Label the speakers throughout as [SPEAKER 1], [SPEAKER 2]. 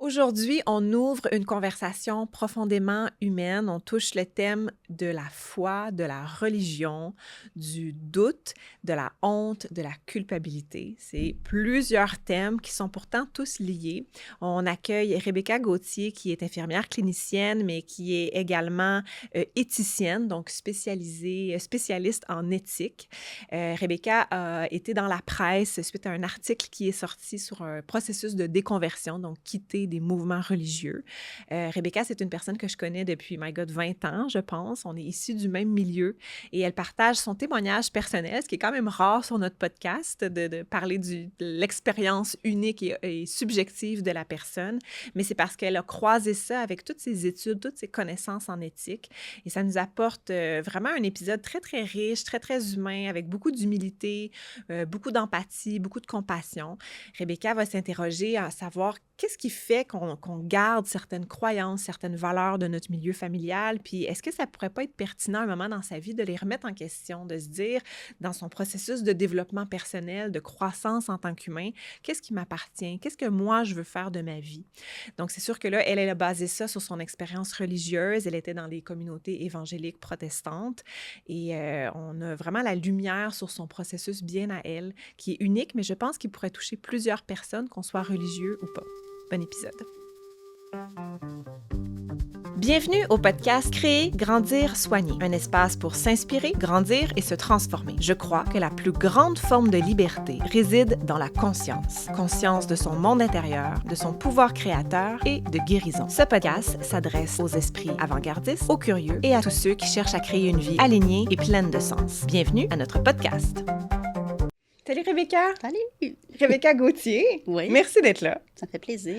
[SPEAKER 1] Aujourd'hui, on ouvre une conversation profondément humaine. On touche le thème de la foi, de la religion, du doute, de la honte, de la culpabilité. C'est plusieurs thèmes qui sont pourtant tous liés. On accueille Rebecca Gauthier, qui est infirmière clinicienne, mais qui est également éthicienne, donc spécialiste en éthique. Rebecca a été dans la presse suite à un article qui est sorti sur un processus de déconversion, donc quitter des mouvements religieux. Rebecca, c'est une personne que je connais depuis, my God, 20 ans, je pense. On est issus du même milieu et elle partage son témoignage personnel, ce qui est quand même rare sur notre podcast, de parler de l'expérience unique et subjective de la personne, mais c'est parce qu'elle a croisé ça avec toutes ses études, toutes ses connaissances en éthique et ça nous apporte vraiment un épisode très, très riche, très, très humain, avec beaucoup d'humilité, beaucoup d'empathie, beaucoup de compassion. Rebecca va s'interroger à savoir qu'est-ce qui fait qu'on garde certaines croyances, certaines valeurs de notre milieu familial, puis est-ce que ça pourrait pas être pertinent à un moment dans sa vie de les remettre en question, de se dire, dans son processus de développement personnel, de croissance en tant qu'humain, qu'est-ce qui m'appartient? Qu'est-ce que moi, je veux faire de ma vie? Donc, c'est sûr que là, elle a basé ça sur son expérience religieuse. Elle était dans des communautés évangéliques protestantes et on a vraiment la lumière sur son processus bien à elle, qui est unique, mais je pense qu'il pourrait toucher plusieurs personnes, qu'on soit religieux ou pas. Bon épisode. Bienvenue au podcast Créer, grandir, soigner. Un espace pour s'inspirer, grandir et se transformer. Je crois que la plus grande forme de liberté réside dans la conscience. Conscience de son monde intérieur, de son pouvoir créateur et de guérison. Ce podcast s'adresse aux esprits avant-gardistes, aux curieux et à tous ceux qui cherchent à créer une vie alignée et pleine de sens. Bienvenue à notre podcast. Salut Rebecca!
[SPEAKER 2] Salut!
[SPEAKER 1] Rebecca Gauthier.
[SPEAKER 2] Oui.
[SPEAKER 1] Merci d'être là.
[SPEAKER 2] Ça fait plaisir.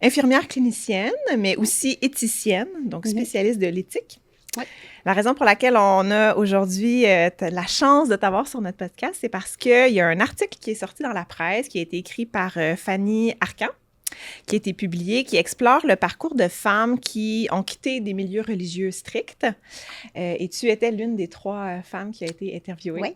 [SPEAKER 1] Infirmière clinicienne, mais aussi éthicienne, donc spécialiste de l'éthique.
[SPEAKER 2] Oui.
[SPEAKER 1] La raison pour laquelle on a aujourd'hui la chance de t'avoir sur notre podcast, c'est parce qu'il y a un article qui est sorti dans la presse, qui a été écrit par Fanny Arcan, qui a été publié, qui explore le parcours de femmes qui ont quitté des milieux religieux stricts. Et tu étais l'une des 3 femmes qui a été interviewée.
[SPEAKER 2] Oui.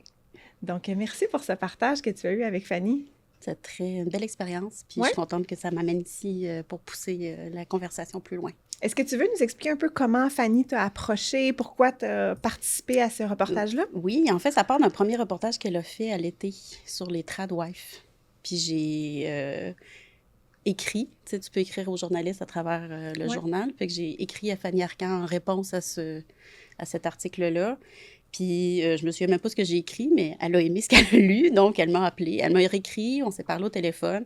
[SPEAKER 1] Donc, merci pour ce partage que tu as eu avec Fanny.
[SPEAKER 2] C'est une belle expérience, puis
[SPEAKER 1] Ouais.
[SPEAKER 2] je suis contente que ça m'amène ici pour pousser la conversation plus loin.
[SPEAKER 1] Est-ce que tu veux nous expliquer un peu comment Fanny t'a approché, pourquoi tu as participé à ce reportage-là?
[SPEAKER 2] Oui, en fait, ça part d'un premier reportage qu'elle a fait à l'été sur les tradwives. Puis j'ai écrit, tu sais, tu peux écrire aux journalistes à travers le journal, fait que j'ai écrit à Fanny Arcan en réponse à cet article-là. Puis je me souviens même pas ce que j'ai écrit, mais elle a aimé ce qu'elle a lu, donc elle m'a appelé. Elle m'a réécrit, on s'est parlé au téléphone,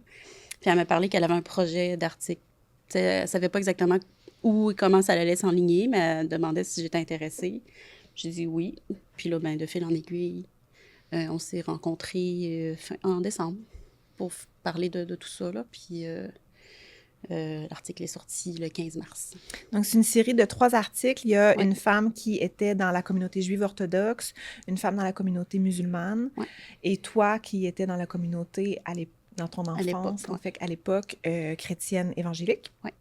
[SPEAKER 2] puis elle m'a parlé qu'elle avait un projet d'article. Tu sais, elle savait pas exactement où et comment ça allait s'enligner, mais elle demandait si j'étais intéressée. J'ai dit oui. Puis là, ben, de fil en aiguille, on s'est rencontrés en décembre pour parler de tout ça, là. Puis l'article est sorti le 15 mars.
[SPEAKER 1] Donc, c'est une série de 3 articles. Il y a une femme qui était dans la communauté juive orthodoxe, une femme dans la communauté musulmane, et toi qui étais dans la communauté dans ton enfance, en fait, à l'époque, chrétienne évangélique.
[SPEAKER 2] Oui.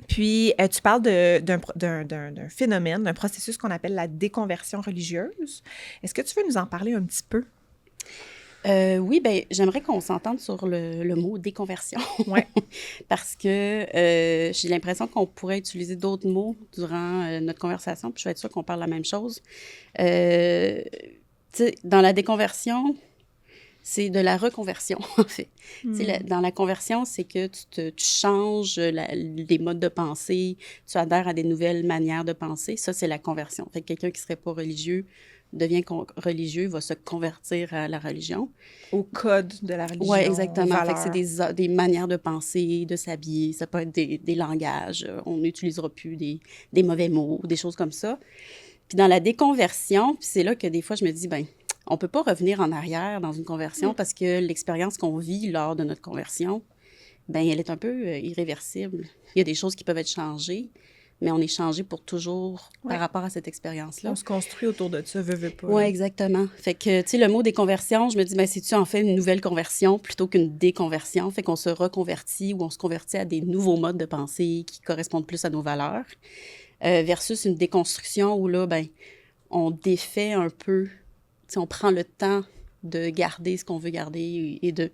[SPEAKER 1] Puis, tu parles d'un phénomène, d'un processus qu'on appelle la déconversion religieuse. Est-ce que tu veux nous en parler un petit peu?
[SPEAKER 2] Oui, bien, j'aimerais qu'on s'entende sur le mot déconversion.
[SPEAKER 1] Oui.
[SPEAKER 2] Parce que j'ai l'impression qu'on pourrait utiliser d'autres mots durant notre conversation, puis je vais être sûre qu'on parle la même chose. Tu sais, dans la déconversion, c'est de la reconversion, en fait. Tu sais, dans la conversion, c'est que tu changes les modes de pensée, tu adhères à des nouvelles manières de penser. Ça, c'est la conversion. Fait que quelqu'un qui ne serait pas religieux devient religieux, va se convertir à la religion.
[SPEAKER 1] Au code de la religion.
[SPEAKER 2] Oui, exactement. Fait que c'est des manières de penser, de s'habiller, ça peut être des langages. On n'utilisera plus des mauvais mots, des choses comme ça. Puis dans la déconversion, puis c'est là que des fois je me dis, ben on peut pas revenir en arrière dans une conversion parce que l'expérience qu'on vit lors de notre conversion, ben elle est un peu irréversible. Il y a des choses qui peuvent être changées, mais on est changé pour toujours par rapport à cette expérience-là.
[SPEAKER 1] On se construit autour de ça, veut pas.
[SPEAKER 2] Oui, exactement. Fait que, tu sais, le mot déconversion, je me dis, ben c'est-tu en fait une nouvelle conversion plutôt qu'une déconversion? Fait qu'on se reconvertit ou on se convertit à des nouveaux modes de pensée qui correspondent plus à nos valeurs, versus une déconstruction où là, ben on défait un peu, tu sais, on prend le temps de garder ce qu'on veut garder et de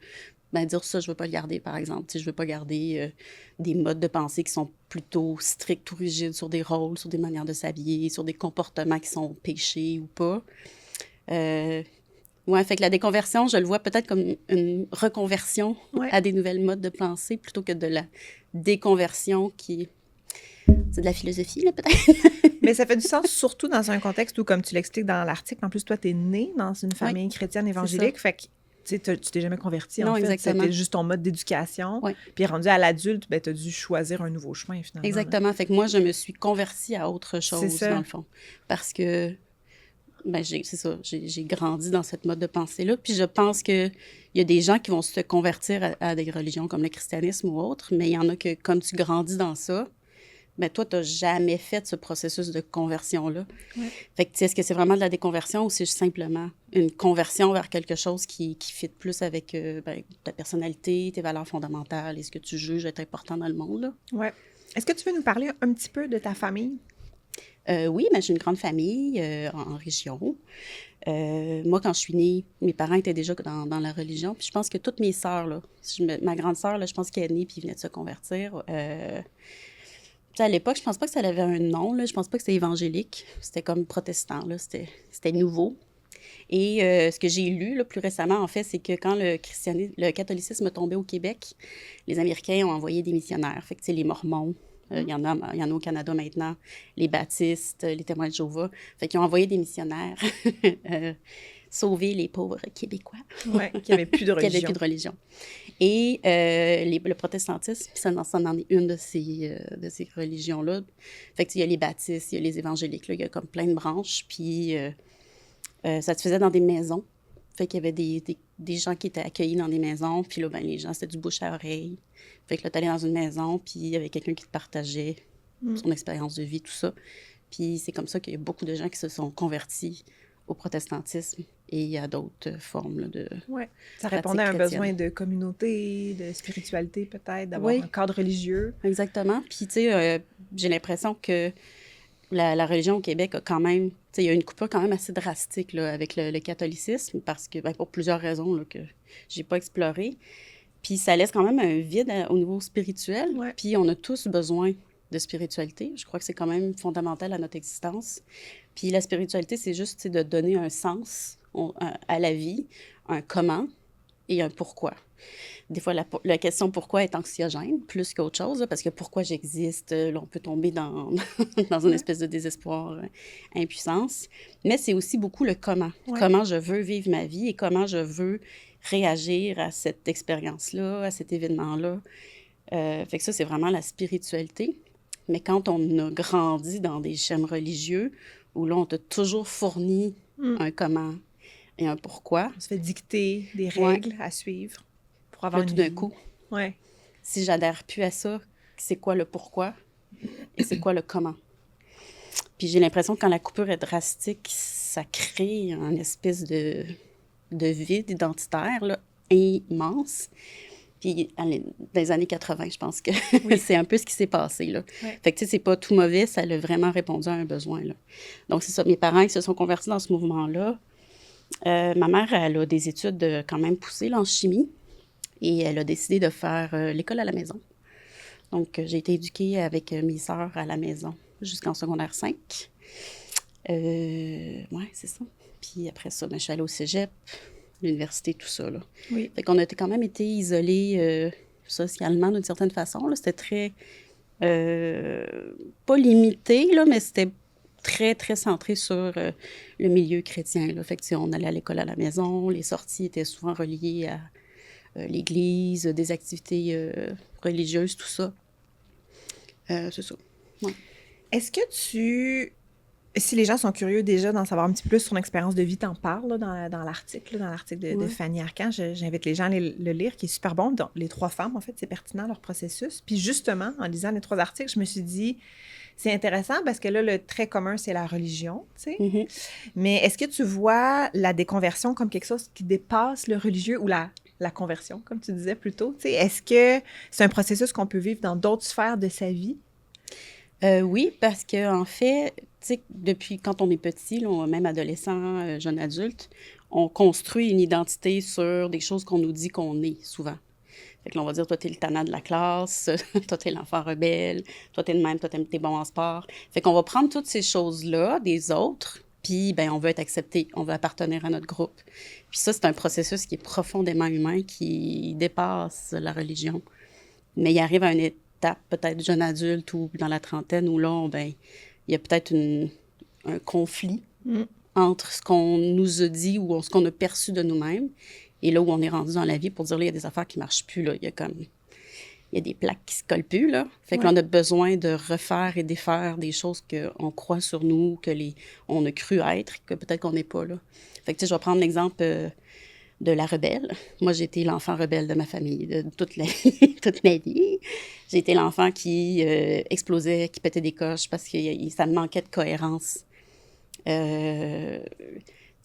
[SPEAKER 2] ben dire ça, je veux pas le garder, par exemple. Tu sais, je veux pas garder des modes de pensée qui sont plutôt stricts ou rigides sur des rôles, sur des manières de s'habiller, sur des comportements qui sont péchés ou pas. Ouais, fait que la déconversion, je le vois peut-être comme une reconversion à des nouvelles modes de pensée plutôt que de la déconversion qui... C'est de la philosophie, là, peut-être.
[SPEAKER 1] Mais ça fait du sens, surtout dans un contexte où, comme tu l'expliques dans l'article, en plus, toi, t'es né dans une famille chrétienne évangélique, fait que tu t'es jamais converti, en fait.
[SPEAKER 2] Exactement.
[SPEAKER 1] C'était juste ton mode d'éducation.
[SPEAKER 2] Ouais.
[SPEAKER 1] Puis rendu à l'adulte, ben, tu as dû choisir un nouveau chemin, finalement.
[SPEAKER 2] Exactement.
[SPEAKER 1] Là.
[SPEAKER 2] Fait que moi, je me suis convertie à autre chose,
[SPEAKER 1] ça.
[SPEAKER 2] dans le fond. Parce que, ben, c'est ça, j'ai grandi dans cette mode de pensée-là. Puis je pense qu'il y a des gens qui vont se convertir à des religions comme le christianisme ou autre, mais il y en a que, comme tu grandis dans ça, ben toi, tu n'as jamais fait ce processus de conversion-là.
[SPEAKER 1] Ouais.
[SPEAKER 2] Fait que, est-ce que c'est vraiment de la déconversion ou c'est simplement une conversion vers quelque chose qui fit plus avec ta personnalité, tes valeurs fondamentales et ce que tu juges être important dans le monde, là?
[SPEAKER 1] Oui. Est-ce que tu veux nous parler un petit peu de ta famille?
[SPEAKER 2] Oui, mais j'ai une grande famille en région. Moi, quand je suis née, mes parents étaient déjà dans la religion. Puis je pense que toutes mes sœurs, là, ma grande sœur, là, je pense qu'elle est née puis venait de se convertir. À l'époque, je pense pas que ça avait un nom, là. Je pense pas que c'était évangélique. C'était comme protestant, là. C'était nouveau. Et ce que j'ai lu là, plus récemment, en fait, c'est que quand le catholicisme tombait au Québec, les Américains ont envoyé des missionnaires. Fait que, tu sais, les Mormons, il y en a au Canada maintenant, les baptistes, les témoins de Jéhovah. Fait qu'ils ont envoyé des missionnaires sauver les pauvres Québécois.
[SPEAKER 1] Oui, qui n'avaient plus de religion.
[SPEAKER 2] Qui n'avaient plus de religion. Et le protestantisme, ça en est une de ces religions-là. Fait que, il y a les baptistes, il y a les évangéliques, là, il y a comme plein de branches. Puis ça se faisait dans des maisons. Fait qu'il y avait des gens qui étaient accueillis dans des maisons. Puis là, ben, les gens, c'était du bouche à oreille. Fait que là, t'allais dans une maison, puis il y avait quelqu'un qui te partageait son expérience de vie, tout ça. Puis c'est comme ça qu'il y a beaucoup de gens qui se sont convertis au protestantisme et à d'autres formes là, de
[SPEAKER 1] Oui, ça répondait à un besoin de communauté, de spiritualité peut-être, d'avoir un cadre religieux.
[SPEAKER 2] Exactement. Puis, tu sais, j'ai l'impression que la religion au Québec a quand même... Tu sais, il y a une coupure quand même assez drastique là, avec le catholicisme parce que, ben, pour plusieurs raisons là, que j'ai pas explorées. Puis ça laisse quand même un vide au niveau spirituel.
[SPEAKER 1] Ouais.
[SPEAKER 2] Puis on a tous besoin de spiritualité. Je crois que c'est quand même fondamental à notre existence. Puis la spiritualité, c'est juste de donner un sens à la vie, un comment et un pourquoi. Des fois, la question pourquoi est anxiogène plus qu'autre chose, là, parce que pourquoi j'existe, là, on peut tomber dans une espèce de désespoir, impuissance. Mais c'est aussi beaucoup le comment. Ouais. Comment je veux vivre ma vie et comment je veux réagir à cette expérience-là, à cet événement-là. Fait que ça, c'est vraiment la spiritualité. Mais quand on a grandi dans des schèmes religieux, où là, on t'a toujours fourni un comment et un pourquoi.
[SPEAKER 1] On se fait dicter des règles à suivre pour avoir
[SPEAKER 2] tout d'un coup.
[SPEAKER 1] Ouais.
[SPEAKER 2] Si j'adhère plus à ça, c'est quoi le pourquoi et c'est quoi le comment? Puis j'ai l'impression que quand la coupure est drastique, ça crée une espèce de vide identitaire là, immense. Puis dans les années 80, je pense que c'est un peu ce qui s'est passé, là. Ouais. Fait que, tu sais, c'est pas tout mauvais, ça a vraiment répondu à un besoin, là. Donc, c'est ça, mes parents, ils se sont convertis dans ce mouvement-là. Ma mère, elle a des études quand même poussées, là, en chimie, et elle a décidé de faire l'école à la maison. Donc, j'ai été éduquée avec mes sœurs à la maison jusqu'en secondaire 5. Ouais, c'est ça. Puis après ça, je suis allée au cégep, l'université, tout ça, là.
[SPEAKER 1] Oui.
[SPEAKER 2] Fait qu'on a quand même été isolés socialement d'une certaine façon, là. C'était très... pas limité, là, mais c'était très, très centré sur le milieu chrétien, là. Fait que, on allait à l'école à la maison, les sorties étaient souvent reliées à l'église, des activités religieuses, tout ça. C'est ça. Ouais.
[SPEAKER 1] Est-ce que si les gens sont curieux déjà d'en savoir un petit peu plus sur ton expérience de vie, t'en parles là, dans l'article de Fanny Arcan. J'invite les gens à le lire, qui est super bon. Donc, les 3 femmes, en fait, c'est pertinent, leur processus. Puis justement, en lisant les 3 articles, je me suis dit, c'est intéressant parce que là, le trait commun, c'est la religion, tu sais. Mm-hmm. Mais est-ce que tu vois la déconversion comme quelque chose qui dépasse le religieux ou la conversion, comme tu disais plus tôt? Tu sais, est-ce que c'est un processus qu'on peut vivre dans d'autres sphères de sa vie?
[SPEAKER 2] Oui, parce qu'en fait, tu sais, depuis quand on est petit, là, même adolescent, jeune adulte, on construit une identité sur des choses qu'on nous dit qu'on est, souvent. Fait que là, on va dire, toi, t'es le tannant de la classe, toi, t'es l'enfant rebelle, toi, t'es le même, toi, t'es bon en sport. Fait qu'on va prendre toutes ces choses-là des autres, puis, ben on veut être accepté, on veut appartenir à notre groupe. Puis ça, c'est un processus qui est profondément humain, qui dépasse la religion. Mais il arrive à une étape, peut-être jeune adulte ou dans la trentaine, où là, ben il y a peut-être un conflit entre ce qu'on nous a dit ou ce qu'on a perçu de nous-mêmes et là où on est rendu dans la vie pour dire, là, il y a des affaires qui ne marchent plus, là. Il y a des plaques qui se collent plus, là. Fait que là, on a besoin de refaire et défaire des choses qu'on croit sur nous, on a cru être, que peut-être qu'on n'est pas, là. Fait que, tu sais, je vais prendre l'exemple de la rebelle. Moi, j'ai été l'enfant rebelle de ma famille, de toute ma vie. J'ai été l'enfant qui explosait, qui pétait des coches parce que ça me manquait de cohérence. Je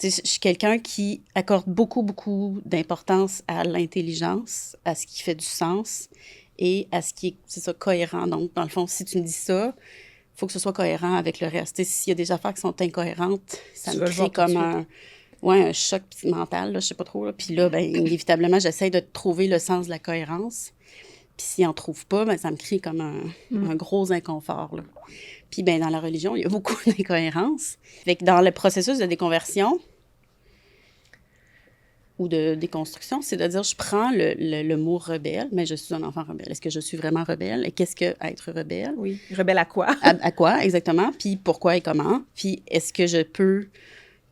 [SPEAKER 2] suis quelqu'un qui accorde beaucoup, beaucoup d'importance à l'intelligence, à ce qui fait du sens et à ce qui est, c'est ça, cohérent. Donc, dans le fond, si tu me dis ça, il faut que ce soit cohérent avec le reste. S'il y a des affaires qui sont incohérentes, ça me crée comme un choc mental, là, je sais pas trop. Là. Puis là, ben, inévitablement, j'essaie de trouver le sens de la cohérence. Puis s'il n'en trouve pas, ben, ça me crée comme un gros inconfort, là. Puis ben, dans la religion, il y a beaucoup d'incohérences. Fait que dans le processus de déconversion ou de déconstruction, c'est de dire, je prends le mot rebelle, mais je suis un enfant rebelle. Est-ce que je suis vraiment rebelle? Et qu'est-ce que être rebelle?
[SPEAKER 1] Oui, rebelle à quoi?
[SPEAKER 2] À quoi, exactement? Puis pourquoi et comment? Puis est-ce que je peux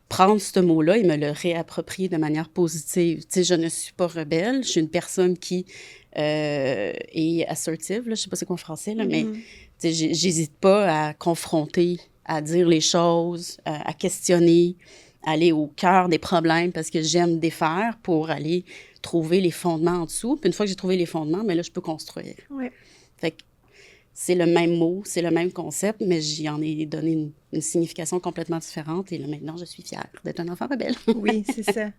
[SPEAKER 2] prendre ce mot-là et me le réapproprier de manière positive? Tu sais, je ne suis pas rebelle, je suis une personne qui est assertive, là, je sais pas c'est quoi en français, là, mais tu sais, j'hésite pas à confronter, à dire les choses, à questionner, à aller au cœur des problèmes parce que j'aime défaire pour aller trouver les fondements en dessous. Puis une fois que j'ai trouvé les fondements, mais là, je peux construire.
[SPEAKER 1] Ouais.
[SPEAKER 2] Fait que c'est le même mot, c'est le même concept, mais j'y en ai donné une signification complètement différente. Et là, maintenant, je suis fière d'être un enfant rebelle.
[SPEAKER 1] Oui, c'est ça.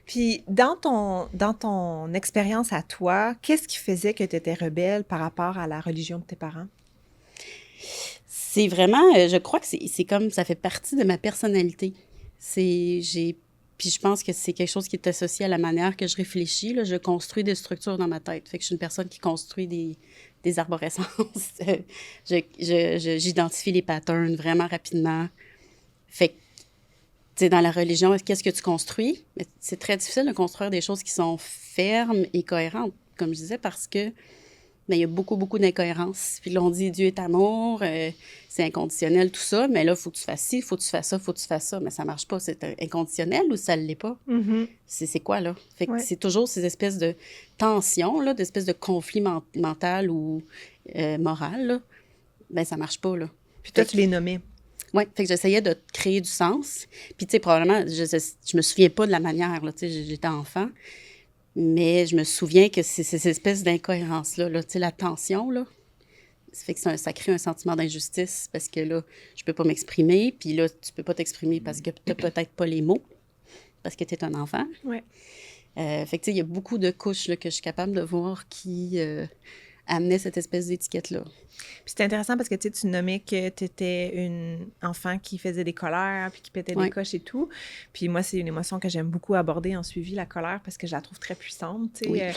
[SPEAKER 1] Puis, dans ton expérience à toi, qu'est-ce qui faisait que tu étais rebelle par rapport à la religion de tes parents?
[SPEAKER 2] C'est vraiment, je crois que c'est comme, ça fait partie de ma personnalité. Puis je pense que c'est quelque chose qui est associé à la manière que je réfléchis. Là. Je construis des structures dans ma tête. Fait que je suis une personne qui construit des arborescences. J'identifie les patterns vraiment rapidement. Fait que, tu sais, dans la religion, qu'est-ce que tu construis? C'est très difficile de construire des choses qui sont fermes et cohérentes, comme je disais, parce que il y a beaucoup, beaucoup d'incohérences. Puis là, on dit Dieu est amour, c'est inconditionnel, tout ça, mais là, il faut que tu fasses ci, il faut que tu fasses ça, il faut que tu fasses ça. Mais ça marche pas. C'est inconditionnel ou ça ne l'est pas? C'est quoi, là? Fait que c'est toujours ces espèces de tensions, là, d'espèces de conflits mental ou moral, là. Ben, ça marche pas, là.
[SPEAKER 1] Puis toi, tu les nommais.
[SPEAKER 2] Oui, fait que j'essayais de créer du sens. Puis, tu sais, probablement, je me souviens pas de la manière, là, tu sais, j'étais enfant. Mais je me souviens que c'est ces espèces d'incohérences-là, là, tu sais, la tension, là, ça fait que ça crée un sentiment d'injustice parce que là, je peux pas m'exprimer, puis là, tu peux pas t'exprimer parce que tu n'as peut-être pas les mots, parce que tu es un enfant.
[SPEAKER 1] Ouais.
[SPEAKER 2] Fait que, tu sais, il y a beaucoup de couches là, que je suis capable de voir qui amenaient cette espèce d'étiquette-là.
[SPEAKER 1] Puis c'est intéressant parce que tu nommais que tu étais une enfant qui faisait des colères puis qui pétait des coches et tout. Puis moi, c'est une émotion que j'aime beaucoup aborder en suivi, la colère, parce que je la trouve très puissante. Tu sais.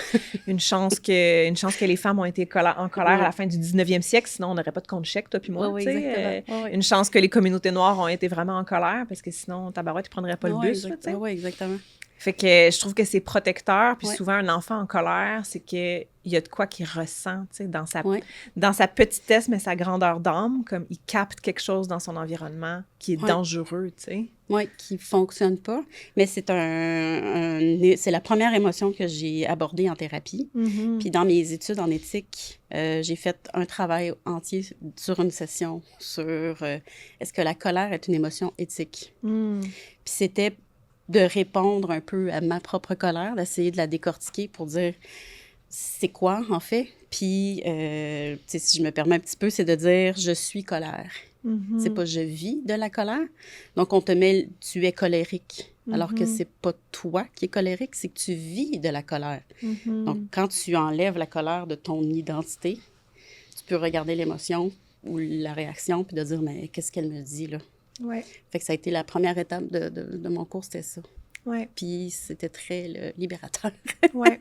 [SPEAKER 1] Une chance que les femmes ont été en colère à la fin du 19e siècle, sinon on n'aurait pas de compte chèque, toi puis moi.
[SPEAKER 2] Oui, exactement.
[SPEAKER 1] Une chance que les communautés noires ont été vraiment en colère parce que sinon, tabarouette, tu prendrais pas le bus.
[SPEAKER 2] Oui, exactement.
[SPEAKER 1] Fait que je trouve que c'est protecteur. Puis souvent, un enfant en colère, c'est qu'il y a de quoi qu'il ressent, tu sais, dans sa petitesse, mais sa grandeur d'âme, comme il capte quelque chose dans son environnement qui est dangereux, tu sais.
[SPEAKER 2] Oui, qui ne fonctionne pas. Mais c'est c'est la première émotion que j'ai abordée en thérapie. Puis dans mes études en éthique, j'ai fait un travail entier sur une session sur est-ce que la colère est une émotion éthique? Puis c'était de répondre un peu à ma propre colère, d'essayer de la décortiquer pour dire c'est quoi, en fait. Puis, si je me permets un petit peu, c'est de dire je suis colère. C'est pas je vis de la colère. Donc, on te met tu es colérique, alors que c'est pas toi qui es colérique, c'est que tu vis de la colère. Donc, quand tu enlèves la colère de ton identité, tu peux regarder l'émotion ou la réaction puis de dire mais qu'est-ce qu'elle me dit, là?
[SPEAKER 1] Ouais.
[SPEAKER 2] Fait que ça a été la première étape de mon cours, c'était ça.
[SPEAKER 1] Ouais.
[SPEAKER 2] Puis c'était très libérateur.
[SPEAKER 1] Ouais.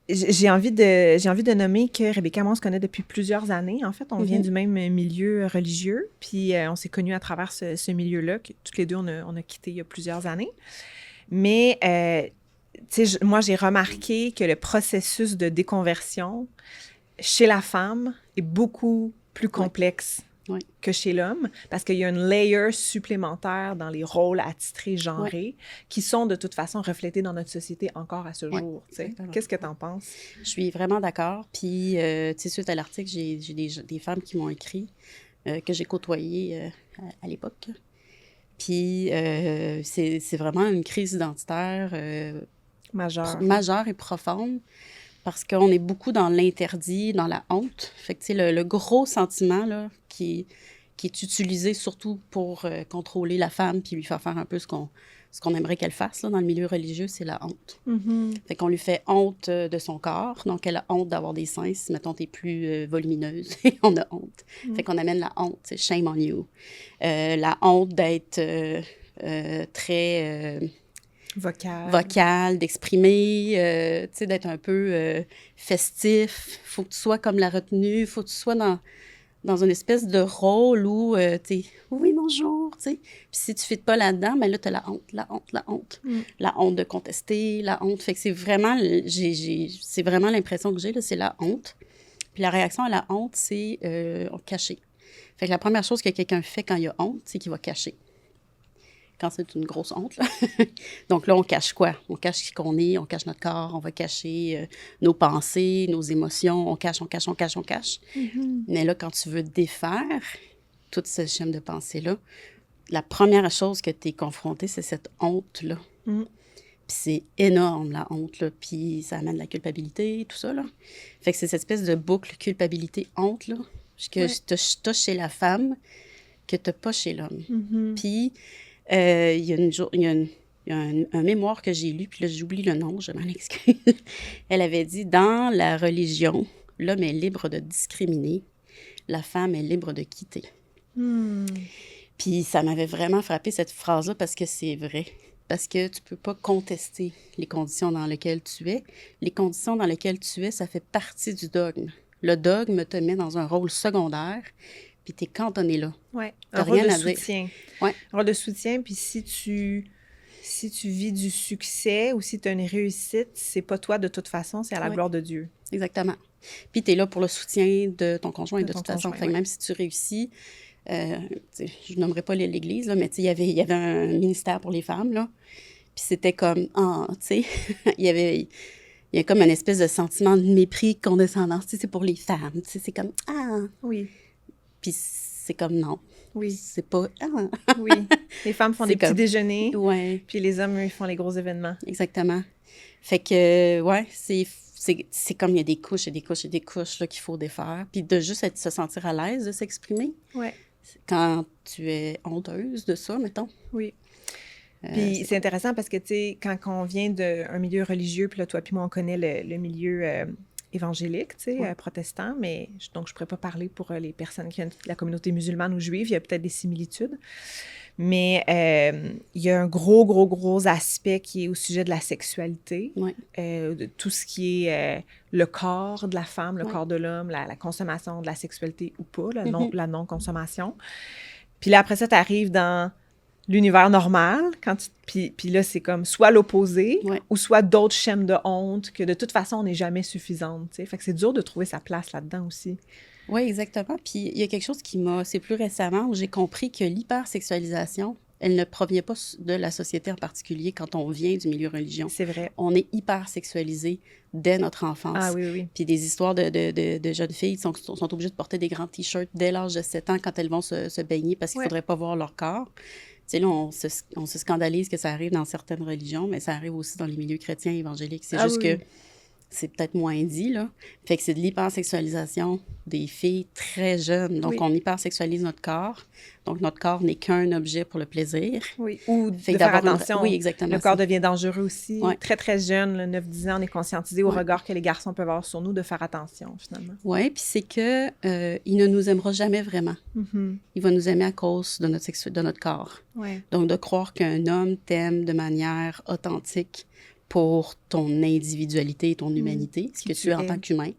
[SPEAKER 1] J'ai envie de nommer que Rebecca et moi, on se connaît depuis plusieurs années. En fait, on vient du même milieu religieux, puis on s'est connus à travers ce milieu-là, que toutes les deux, on a quitté il y a plusieurs années. Mais, tu sais, moi, j'ai remarqué que le processus de déconversion chez la femme est beaucoup plus complexe que chez l'homme, parce qu'il y a une layer supplémentaire dans les rôles attitrés, genrés, qui sont de toute façon reflétés dans notre société encore à ce jour. Qu'est-ce que tu en penses?
[SPEAKER 2] Je suis vraiment d'accord. Puis, tu sais, suite à l'article, j'ai des femmes qui m'ont écrit, que j'ai côtoyées à l'époque. Puis, c'est vraiment une crise identitaire majeure et profonde, parce qu'on est beaucoup dans l'interdit, dans la honte. Fait que, tu sais, le gros sentiment, là, qui est utilisé surtout pour contrôler la femme puis lui faire faire un peu ce qu'on aimerait qu'elle fasse, là, dans le milieu religieux, c'est la honte. Fait qu'on lui fait honte de son corps. Donc, elle a honte d'avoir des seins. Si, mettons, t'es plus volumineuse, on a honte. Fait qu'on amène la honte, c'est « shame on you ». La honte d'être très... vocale, d'exprimer, tu sais, d'être un peu festif. Faut que tu sois comme la retenue, faut que tu sois dans une espèce de rôle où tu es « oui, bonjour », tu sais. Puis si tu ne fites pas là-dedans, bien là, tu as la honte. La honte de contester, la honte. Fait que c'est vraiment, c'est vraiment l'impression que j'ai, là, c'est la honte. Puis la réaction à la honte, c'est cacher. Fait que la première chose que quelqu'un fait quand il a honte, c'est qu'il va cacher. Quand c'est une grosse honte, là. Donc là, on cache quoi? On cache qui qu'on est, on cache notre corps, on va cacher nos pensées, nos émotions, on cache. Mais là, quand tu veux défaire toute ce schème de pensée-là, la première chose que tu es confronté, c'est cette honte-là. Puis c'est énorme, la honte, là. Puis ça amène la culpabilité, tout ça, là. Fait que c'est cette espèce de boucle culpabilité-honte, là, que t'as chez la femme, que t'as pas chez l'homme. Puis... il y a un mémoire que j'ai lu, puis là, j'oublie le nom, je m'en excuse. Elle avait dit, dans la religion, l'homme est libre de discriminer, la femme est libre de quitter. Puis ça m'avait vraiment frappé, cette phrase-là, parce que c'est vrai. Parce que tu peux pas contester les conditions dans lesquelles tu es. Les conditions dans lesquelles tu es, ça fait partie du dogme. Le dogme te met dans un rôle secondaire, puis t'es cantonné là.
[SPEAKER 1] Oui, un rôle de soutien. Un rôle de soutien, puis si tu vis du succès ou si tu as une réussite, c'est pas toi de toute façon, c'est à la gloire de Dieu.
[SPEAKER 2] Exactement. Puis t'es là pour le soutien de ton conjoint de toute façon. Fait que même si tu réussis, je nommerai pas l'Église, là, mais il y avait un ministère pour les femmes, là, puis c'était comme, tu sais, il y a comme une espèce de sentiment de mépris, de condescendance, tu sais, c'est pour les femmes, tu sais, c'est comme,
[SPEAKER 1] oui.
[SPEAKER 2] Puis c'est comme non.
[SPEAKER 1] Oui.
[SPEAKER 2] C'est pas...
[SPEAKER 1] oui. Les femmes font des petits déjeuners. Puis les hommes, eux, ils font les gros événements.
[SPEAKER 2] Exactement. Fait que, c'est comme il y a des couches et des couches et des couches là, qu'il faut défaire. Puis de juste se sentir à l'aise de s'exprimer. Quand tu es honteuse de ça, mettons.
[SPEAKER 1] Oui. Puis c'est intéressant parce que, tu sais, quand on vient d'un milieu religieux, puis là, toi puis moi, on connaît le milieu... évangélique, tu sais, protestant, mais donc je ne pourrais pas parler pour les personnes qui viennent de la communauté musulmane ou juive, il y a peut-être des similitudes. Mais il y a un gros aspect qui est au sujet de la sexualité, de tout ce qui est le corps de la femme, le corps de l'homme, la consommation de la sexualité ou pas, la non-consommation. Puis là, après ça, tu arrives dans l'univers normal, puis là, c'est comme soit l'opposé ou soit d'autres schèmes de honte que de toute façon, on n'est jamais suffisante, tu sais. Fait que c'est dur de trouver sa place là-dedans aussi.
[SPEAKER 2] Oui, exactement. Puis il y a quelque chose c'est plus récemment où j'ai compris que l'hypersexualisation, elle ne provient pas de la société en particulier quand on vient du milieu religieux.
[SPEAKER 1] C'est vrai.
[SPEAKER 2] On est hypersexualisé dès notre enfance.
[SPEAKER 1] Ah oui.
[SPEAKER 2] Puis des histoires de jeunes filles sont obligées de porter des grands T-shirts dès l'âge de 7 ans quand elles vont se baigner parce qu'il ne faudrait pas voir leur corps. Tu sais, là, on se scandalise que ça arrive dans certaines religions, mais ça arrive aussi dans les milieux chrétiens évangéliques. C'est juste que c'est peut-être moins dit, là. Fait que c'est de l'hypersexualisation des filles très jeunes. Donc,
[SPEAKER 1] Oui.
[SPEAKER 2] on hypersexualise notre corps. Donc, notre corps n'est qu'un objet pour le plaisir.
[SPEAKER 1] Oui, ou
[SPEAKER 2] Fait
[SPEAKER 1] de
[SPEAKER 2] que
[SPEAKER 1] faire
[SPEAKER 2] d'avoir
[SPEAKER 1] attention.
[SPEAKER 2] Oui, exactement.
[SPEAKER 1] Le corps devient dangereux aussi.
[SPEAKER 2] Ouais.
[SPEAKER 1] Très, très jeune, là, 9-10 ans, on est conscientisé au
[SPEAKER 2] Ouais.
[SPEAKER 1] regard que les garçons peuvent avoir sur nous, de faire attention, finalement.
[SPEAKER 2] Oui, puis c'est que il ne nous aimera jamais vraiment.
[SPEAKER 1] Mm-hmm.
[SPEAKER 2] Il va nous aimer à cause de de notre corps.
[SPEAKER 1] Ouais.
[SPEAKER 2] Donc, de croire qu'un homme t'aime de manière authentique pour ton individualité et ton humanité, ce que tu es en tant qu'humain,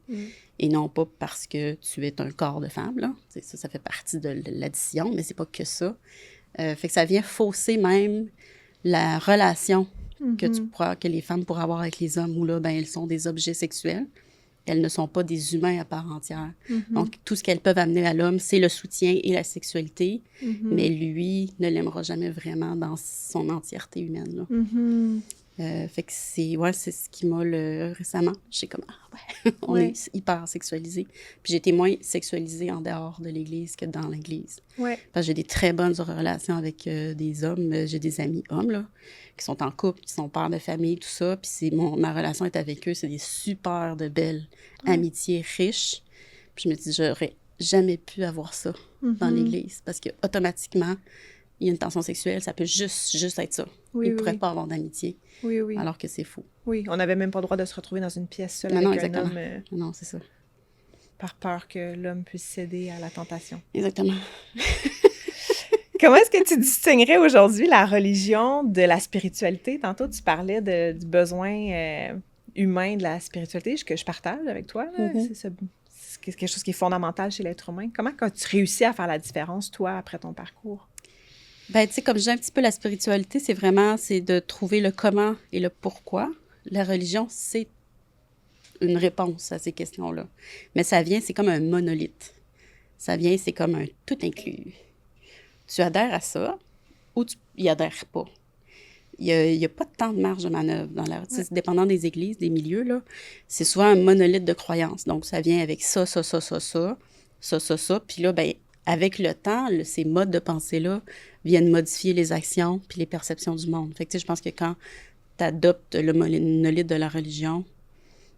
[SPEAKER 2] et non pas parce que tu es un corps de femme, là. Ça fait partie de l'addition, mais c'est pas que ça. Fait que ça vient fausser même la relation que les femmes pourraient avoir avec les hommes, où là, ben, elles sont des objets sexuels. Elles ne sont pas des humains à part entière. Donc, tout ce qu'elles peuvent amener à l'homme, c'est le soutien et la sexualité, mais lui ne l'aimera jamais vraiment dans son entièreté humaine, là. Fait que c'est ce qui m'a récemment. J'ai comme, on est hyper sexualisé. Puis j'ai été moins sexualisée en dehors de l'Église que dans l'Église.
[SPEAKER 1] Ouais.
[SPEAKER 2] Parce que j'ai des très bonnes relations avec des hommes. J'ai des amis hommes, là, qui sont en couple, qui sont pères de famille, tout ça. Puis ma relation est avec eux. C'est des super de belles amitiés riches. Puis je me dis, j'aurais jamais pu avoir ça dans l'Église. Parce que automatiquement, il y a une tension sexuelle, ça peut juste être ça. Il ne pourrait pas avoir d'amitié.
[SPEAKER 1] Oui, oui.
[SPEAKER 2] Alors que c'est faux.
[SPEAKER 1] Oui, on n'avait même pas le droit de se retrouver dans une pièce seule
[SPEAKER 2] Non,
[SPEAKER 1] avec
[SPEAKER 2] exactement.
[SPEAKER 1] un homme.
[SPEAKER 2] Non, c'est ça.
[SPEAKER 1] Par peur que l'homme puisse céder à la tentation.
[SPEAKER 2] Exactement.
[SPEAKER 1] Comment est-ce que tu distinguerais aujourd'hui la religion de la spiritualité? Tantôt, tu parlais du besoin humain de la spiritualité, que je partage avec toi. Là. C'est quelque chose qui est fondamental chez l'être humain. Comment as-tu réussi à faire la différence, toi, après ton parcours?
[SPEAKER 2] Ben, tu sais, comme je dis un petit peu, la spiritualité, c'est de trouver le comment et le pourquoi. La religion, c'est une réponse à ces questions-là. Mais c'est comme un monolithe. C'est comme un tout inclus. Tu adhères à ça ou tu y adhères pas. Il y a pas tant de marge de manœuvre dans la... Ouais. Dépendant des églises, des milieux, là, c'est souvent un monolithe de croyances. Donc, ça vient avec ça. Puis là, ben, avec le temps, ces modes de pensée-là viennent modifier les actions puis les perceptions du monde. Fait que, tu sais, je pense que quand tu adoptes le monolithe de la religion,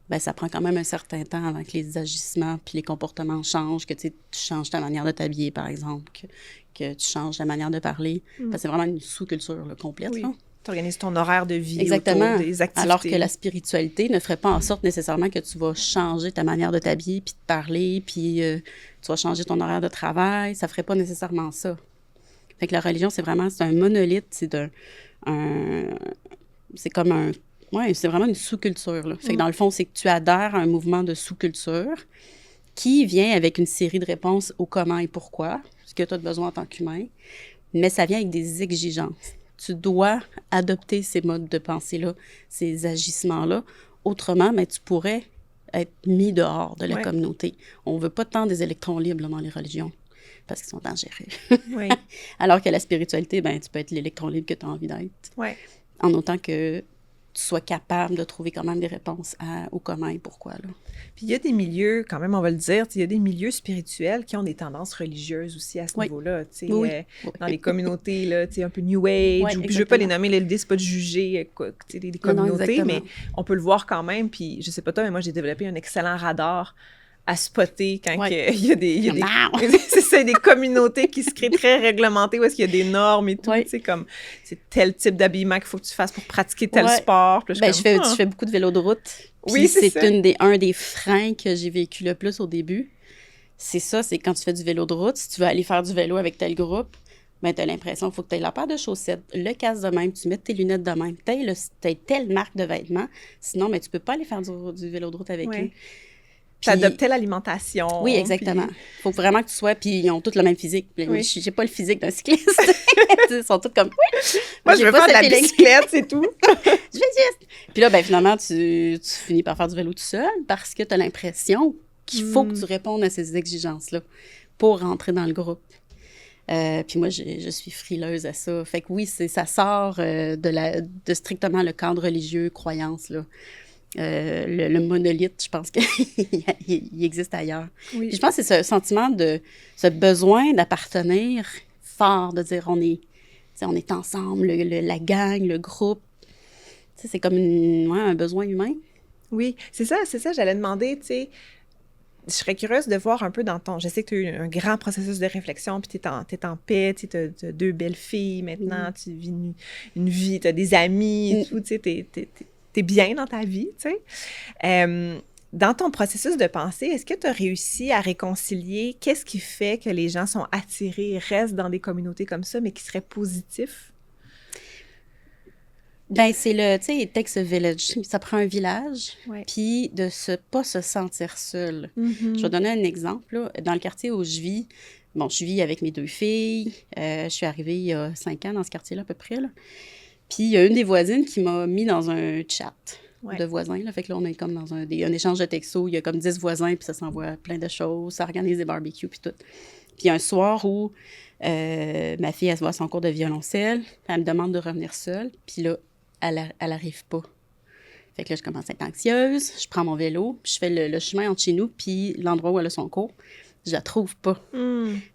[SPEAKER 2] ben ça prend quand même un certain temps avant que les agissements puis les comportements changent, que tu changes ta manière de t'habiller, par exemple, que tu changes ta manière de parler. Parce que c'est vraiment une sous-culture là, complète. Oui. Tu
[SPEAKER 1] organises ton horaire de vie
[SPEAKER 2] autour
[SPEAKER 1] des activités.
[SPEAKER 2] Alors que la spiritualité ne ferait pas en sorte nécessairement que tu vas changer ta manière de t'habiller puis de parler, puis tu vas changer ton horaire de travail. Ça ferait pas nécessairement ça. Fait que la religion, c'est un monolithe, c'est comme un... Oui, c'est vraiment une sous-culture. Là. Fait que dans le fond, c'est que tu adhères à un mouvement de sous-culture qui vient avec une série de réponses au comment et pourquoi, ce que tu as besoin en tant qu'humain, mais ça vient avec des exigences. Tu dois adopter ces modes de pensée-là, ces agissements-là. Autrement, mais tu pourrais être mis dehors de la communauté. On ne veut pas tant des électrons libres là, dans les religions, parce qu'ils sont dangereux.
[SPEAKER 1] Oui.
[SPEAKER 2] Alors que la spiritualité, ben, tu peux être l'électron libre que tu as envie d'être.
[SPEAKER 1] Oui.
[SPEAKER 2] En autant que tu sois capable de trouver quand même des réponses au comment et pourquoi. Là.
[SPEAKER 1] Puis il y a des milieux, quand même, on va le dire, il y a des milieux spirituels qui ont des tendances religieuses aussi à ce niveau-là. Dans les communautés, là, un peu New Age, puis je ne veux pas les nommer, l'idée, c'est pas de juger les communautés, mais on peut le voir quand même. Puis je sais pas toi, mais moi, j'ai développé un excellent radar à spotter quand il y a des communautés qui se créent très réglementées où est-ce qu'il y a des normes et tout, tu sais, comme c'est tel type d'habillement qu'il faut que tu fasses pour pratiquer tel sport. Puis
[SPEAKER 2] je fais beaucoup de vélo de route. Puis c'est un des freins que j'ai vécu le plus au début. C'est quand tu fais du vélo de route, si tu veux aller faire du vélo avec tel groupe, ben, tu as l'impression qu'il faut que tu aies la paire de chaussettes, le casque de même, tu mets tes lunettes de même, tu aies telle marque de vêtements, sinon, ben, tu peux pas aller faire du vélo de route avec eux.
[SPEAKER 1] Tu adoptais l'alimentation.
[SPEAKER 2] Oui, exactement. Il faut vraiment que tu sois... Puis ils ont tous le même physique. J'ai pas le physique d'un cycliste. Ils sont tous comme...
[SPEAKER 1] Moi, je veux faire de la bicyclette, c'est tout.
[SPEAKER 2] Je vais juste... Puis là, ben finalement, tu finis par faire du vélo tout seul parce que tu as l'impression qu'il faut que tu répondes à ces exigences-là pour rentrer dans le groupe. Puis moi, je suis frileuse à ça. Fait que oui, ça sort de strictement le cadre religieux, croyance, là. Le monolithe, je pense qu'il existe ailleurs. Oui. Puis je pense que c'est ce sentiment ce besoin d'appartenir fort, de dire on est ensemble, la gang, le groupe. C'est comme un besoin humain.
[SPEAKER 1] Oui, c'est ça, j'allais demander, tu sais, je serais curieuse de voir un peu dans ton... Je sais que tu as eu un grand processus de réflexion, puis t'es en paix, tu sais, t'as 2 belles filles maintenant, tu vis une vie, t'as des amis et tout, tu sais, t'es bien dans ta vie, tu sais. Dans ton processus de pensée, est-ce que tu as réussi à réconcilier qu'est-ce qui fait que les gens sont attirés, restent dans des communautés comme ça, mais qui seraient positifs?
[SPEAKER 2] Ben c'est le, tu sais, it takes a village. Ça prend un village,
[SPEAKER 1] Ouais.
[SPEAKER 2] puis de pas se sentir seul.
[SPEAKER 1] Mm-hmm.
[SPEAKER 2] Je vais donner un exemple, là. Dans le quartier où je vis, bon, je vis avec mes 2 filles. Je suis arrivée il y a 5 ans dans ce quartier-là, à peu près, là. Puis il y a une des voisines qui m'a mis dans un chat de voisins, là. Fait que là, on est comme dans un échange de textos. Il y a comme 10 voisins, puis ça s'envoie plein de choses. Ça organise des barbecues, puis tout. Puis un soir où ma fille, elle se voit à son cours de violoncelle, elle me demande de revenir seule, puis là, elle arrive pas. Fait que là, je commence à être anxieuse, je prends mon vélo, puis je fais le chemin entre chez nous, puis l'endroit où elle a son cours, je la trouve pas.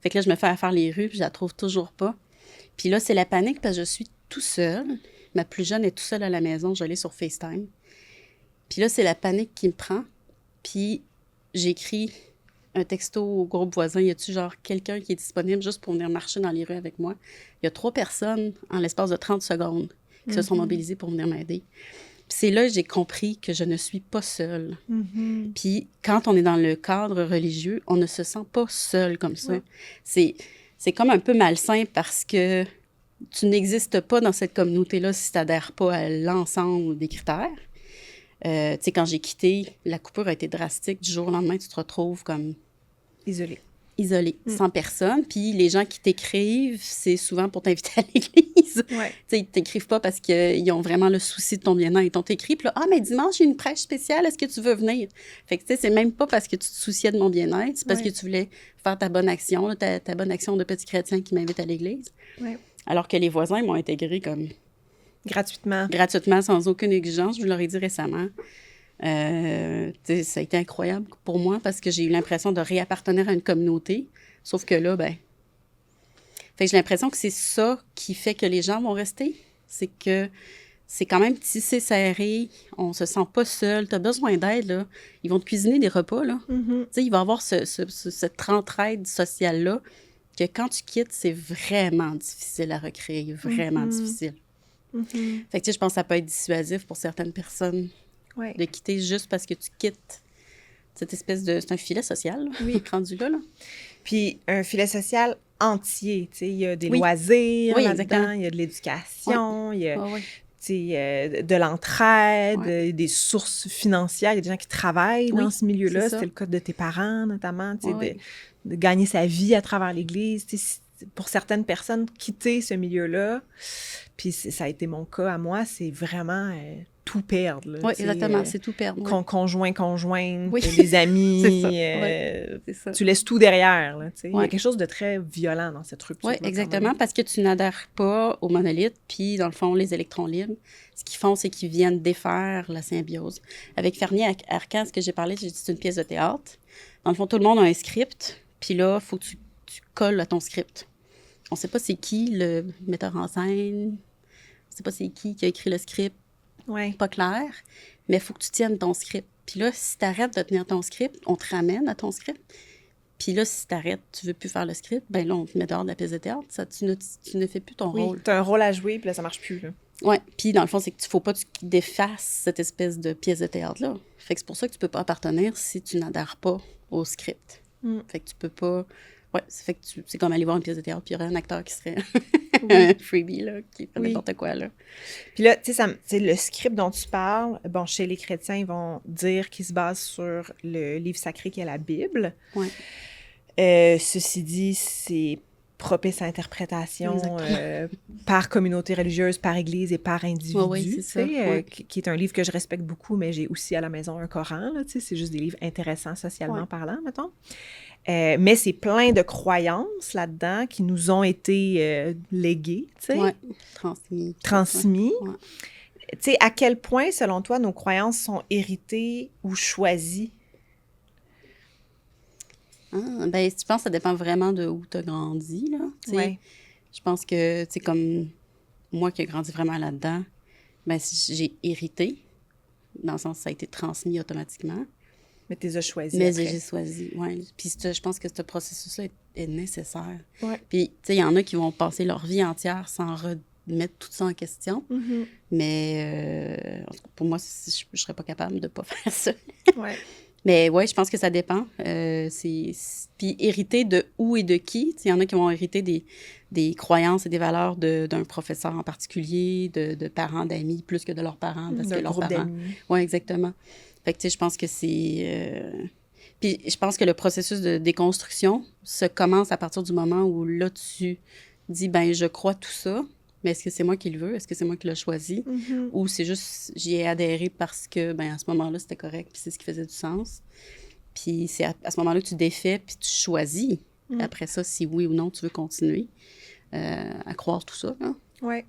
[SPEAKER 2] Fait que là, je me fais à faire les rues, puis je la trouve toujours pas. Puis là, c'est la panique parce que je suis tout seule. Ma plus jeune est tout seule à la maison, je l'ai sur FaceTime. Puis là, c'est la panique qui me prend, puis j'écris un texto au groupe voisin. Y a-tu genre quelqu'un qui est disponible juste pour venir marcher dans les rues avec moi? Il y a 3 personnes en l'espace de 30 secondes qui se sont mobilisées pour venir m'aider. Puis c'est là que j'ai compris que je ne suis pas seule. Puis quand on est dans le cadre religieux, on ne se sent pas seul comme ça. Ouais. C'est comme un peu malsain parce que tu n'existes pas dans cette communauté-là si tu n'adhères pas à l'ensemble des critères. Tu sais, quand j'ai quitté, la coupure a été drastique. Du jour au lendemain, tu te retrouves comme... Isolé, sans personne. Puis les gens qui t'écrivent, c'est souvent pour t'inviter à l'église.
[SPEAKER 1] Ouais.
[SPEAKER 2] Tu sais, ils t'écrivent pas parce qu'ils ont vraiment le souci de ton bien-être. Ils t'ont écrit, puis là, « Ah, mais dimanche, j'ai une prêche spéciale, est-ce que tu veux venir? » Fait que, tu sais, c'est même pas parce que tu te souciais de mon bien-être, c'est parce que tu voulais faire ta bonne action, là, ta bonne action de petit chrétien qui m'invite à l'église. Ouais. Alors que les voisins m'ont intégré comme... Gratuitement, sans aucune exigence. Je vous l'aurais dit récemment. Ça a été incroyable pour moi parce que j'ai eu l'impression de réappartenir à une communauté. Sauf que là, ben... Fait que j'ai l'impression que c'est ça qui fait que les gens vont rester. C'est que c'est quand même tissé, serré. On se sent pas seul. T'as besoin d'aide, là. Ils vont te cuisiner des repas, là. Tu sais, il va y avoir cette entraide sociale-là que quand tu quittes, c'est vraiment difficile à recréer. Vraiment difficile. Fait que, tu sais, je pense que ça peut être dissuasif pour certaines personnes de quitter juste parce que tu quittes cette espèce de... C'est un filet social, là, rendu là.
[SPEAKER 1] Puis un filet social entier, tu sais, il y a des loisirs là-dedans, il y a de l'éducation, il y a de l'entraide, des sources financières, il y a des gens qui travaillent dans ce milieu-là, c'était le cas de tes parents notamment, tu sais, de gagner sa vie à travers l'Église, tu sais, pour certaines personnes, quitter ce milieu-là, puis ça a été mon cas à moi, c'est vraiment tout perdre. Là,
[SPEAKER 2] oui, exactement, c'est tout perdre.
[SPEAKER 1] Conjointe, les amis,
[SPEAKER 2] c'est ça.
[SPEAKER 1] Tu laisses tout derrière. Là, il y a quelque chose de très violent dans cette rupture.
[SPEAKER 2] Oui, exactement, parce que tu n'adhères pas au monolithe, puis dans le fond, les électrons libres, ce qu'ils font, c'est qu'ils viennent défaire la symbiose. Avec Fernier Arcan, ce que j'ai parlé, j'ai dit c'est une pièce de théâtre. Dans le fond, tout le monde a un script, puis là, il faut que tu colles à ton script. On ne sait pas c'est qui le metteur en scène, on ne sait pas c'est qui a écrit le script, pas clair, mais il faut que tu tiennes ton script. Puis là, si tu arrêtes de tenir ton script, on te ramène à ton script. Puis là, si tu arrêtes, tu ne veux plus faire le script, ben là, on te met dehors de la pièce de théâtre. Ça, tu ne fais plus ton rôle.
[SPEAKER 1] Tu as un rôle à jouer, puis là, ça ne marche plus.
[SPEAKER 2] Oui, puis dans le fond, c'est qu'il ne faut pas que tu défasses cette espèce de pièce de théâtre-là. Fait que c'est pour ça que tu ne peux pas appartenir si tu n'adhères pas au script. Fait que tu peux pas... Oui, ça fait que c'est comme aller voir une pièce de théâtre, puis il y aurait un acteur qui serait un freebie, là, qui fait n'importe quoi, là.
[SPEAKER 1] Puis là, tu sais, le script dont tu parles, bon, chez les chrétiens, ils vont dire qu'il se base sur le livre sacré qui est la Bible.
[SPEAKER 2] Oui.
[SPEAKER 1] Ceci dit, c'est propice à interprétation par communauté religieuse, par église et par individu, qui est un livre que je respecte beaucoup, mais j'ai aussi à la maison un Coran, là, c'est juste des livres intéressants socialement parlant, mettons. Mais c'est plein de croyances là-dedans qui nous ont été léguées, tu sais.
[SPEAKER 2] Oui,
[SPEAKER 1] transmis. Ouais. Tu sais, à quel point, selon toi, nos croyances sont héritées ou choisies?
[SPEAKER 2] Ben, je pense que ça dépend vraiment de où tu as grandi, là.
[SPEAKER 1] Ouais.
[SPEAKER 2] Je pense que, tu sais, comme moi qui ai grandi vraiment là-dedans, ben, j'ai hérité dans le sens où ça a été transmis automatiquement.
[SPEAKER 1] Mais tu les as choisis
[SPEAKER 2] Mais
[SPEAKER 1] après.
[SPEAKER 2] j'ai choisi, oui. Puis je pense que ce processus-là est nécessaire.
[SPEAKER 1] Ouais.
[SPEAKER 2] Puis, tu sais, il y en a qui vont passer leur vie entière sans remettre tout ça en question.
[SPEAKER 1] Mm-hmm.
[SPEAKER 2] Mais en tout cas, pour moi, je ne serais pas capable de ne pas faire ça.
[SPEAKER 1] Ouais.
[SPEAKER 2] Mais oui, je pense que ça dépend. Puis hériter de où et de qui. Il y en a qui vont hériter des croyances et des valeurs d'un professeur en particulier, de parents, d'amis, plus que de leurs parents. Parce que leurs
[SPEAKER 1] groupe
[SPEAKER 2] parents...
[SPEAKER 1] d'amis.
[SPEAKER 2] Oui, exactement. Fait que, tu sais, je pense que c'est... Puis je pense que le processus de déconstruction se commence à partir du moment où là, tu dis, ben je crois tout ça, mais est-ce que c'est moi qui le veux? Est-ce que c'est moi qui l'ai choisi?
[SPEAKER 1] Mm-hmm.
[SPEAKER 2] Ou c'est juste, j'y ai adhéré parce que, ben à ce moment-là, c'était correct, puis c'est ce qui faisait du sens. Puis c'est à ce moment-là que tu défais, puis tu choisis. Après ça, si oui ou non tu veux continuer à croire tout ça.
[SPEAKER 1] Oui.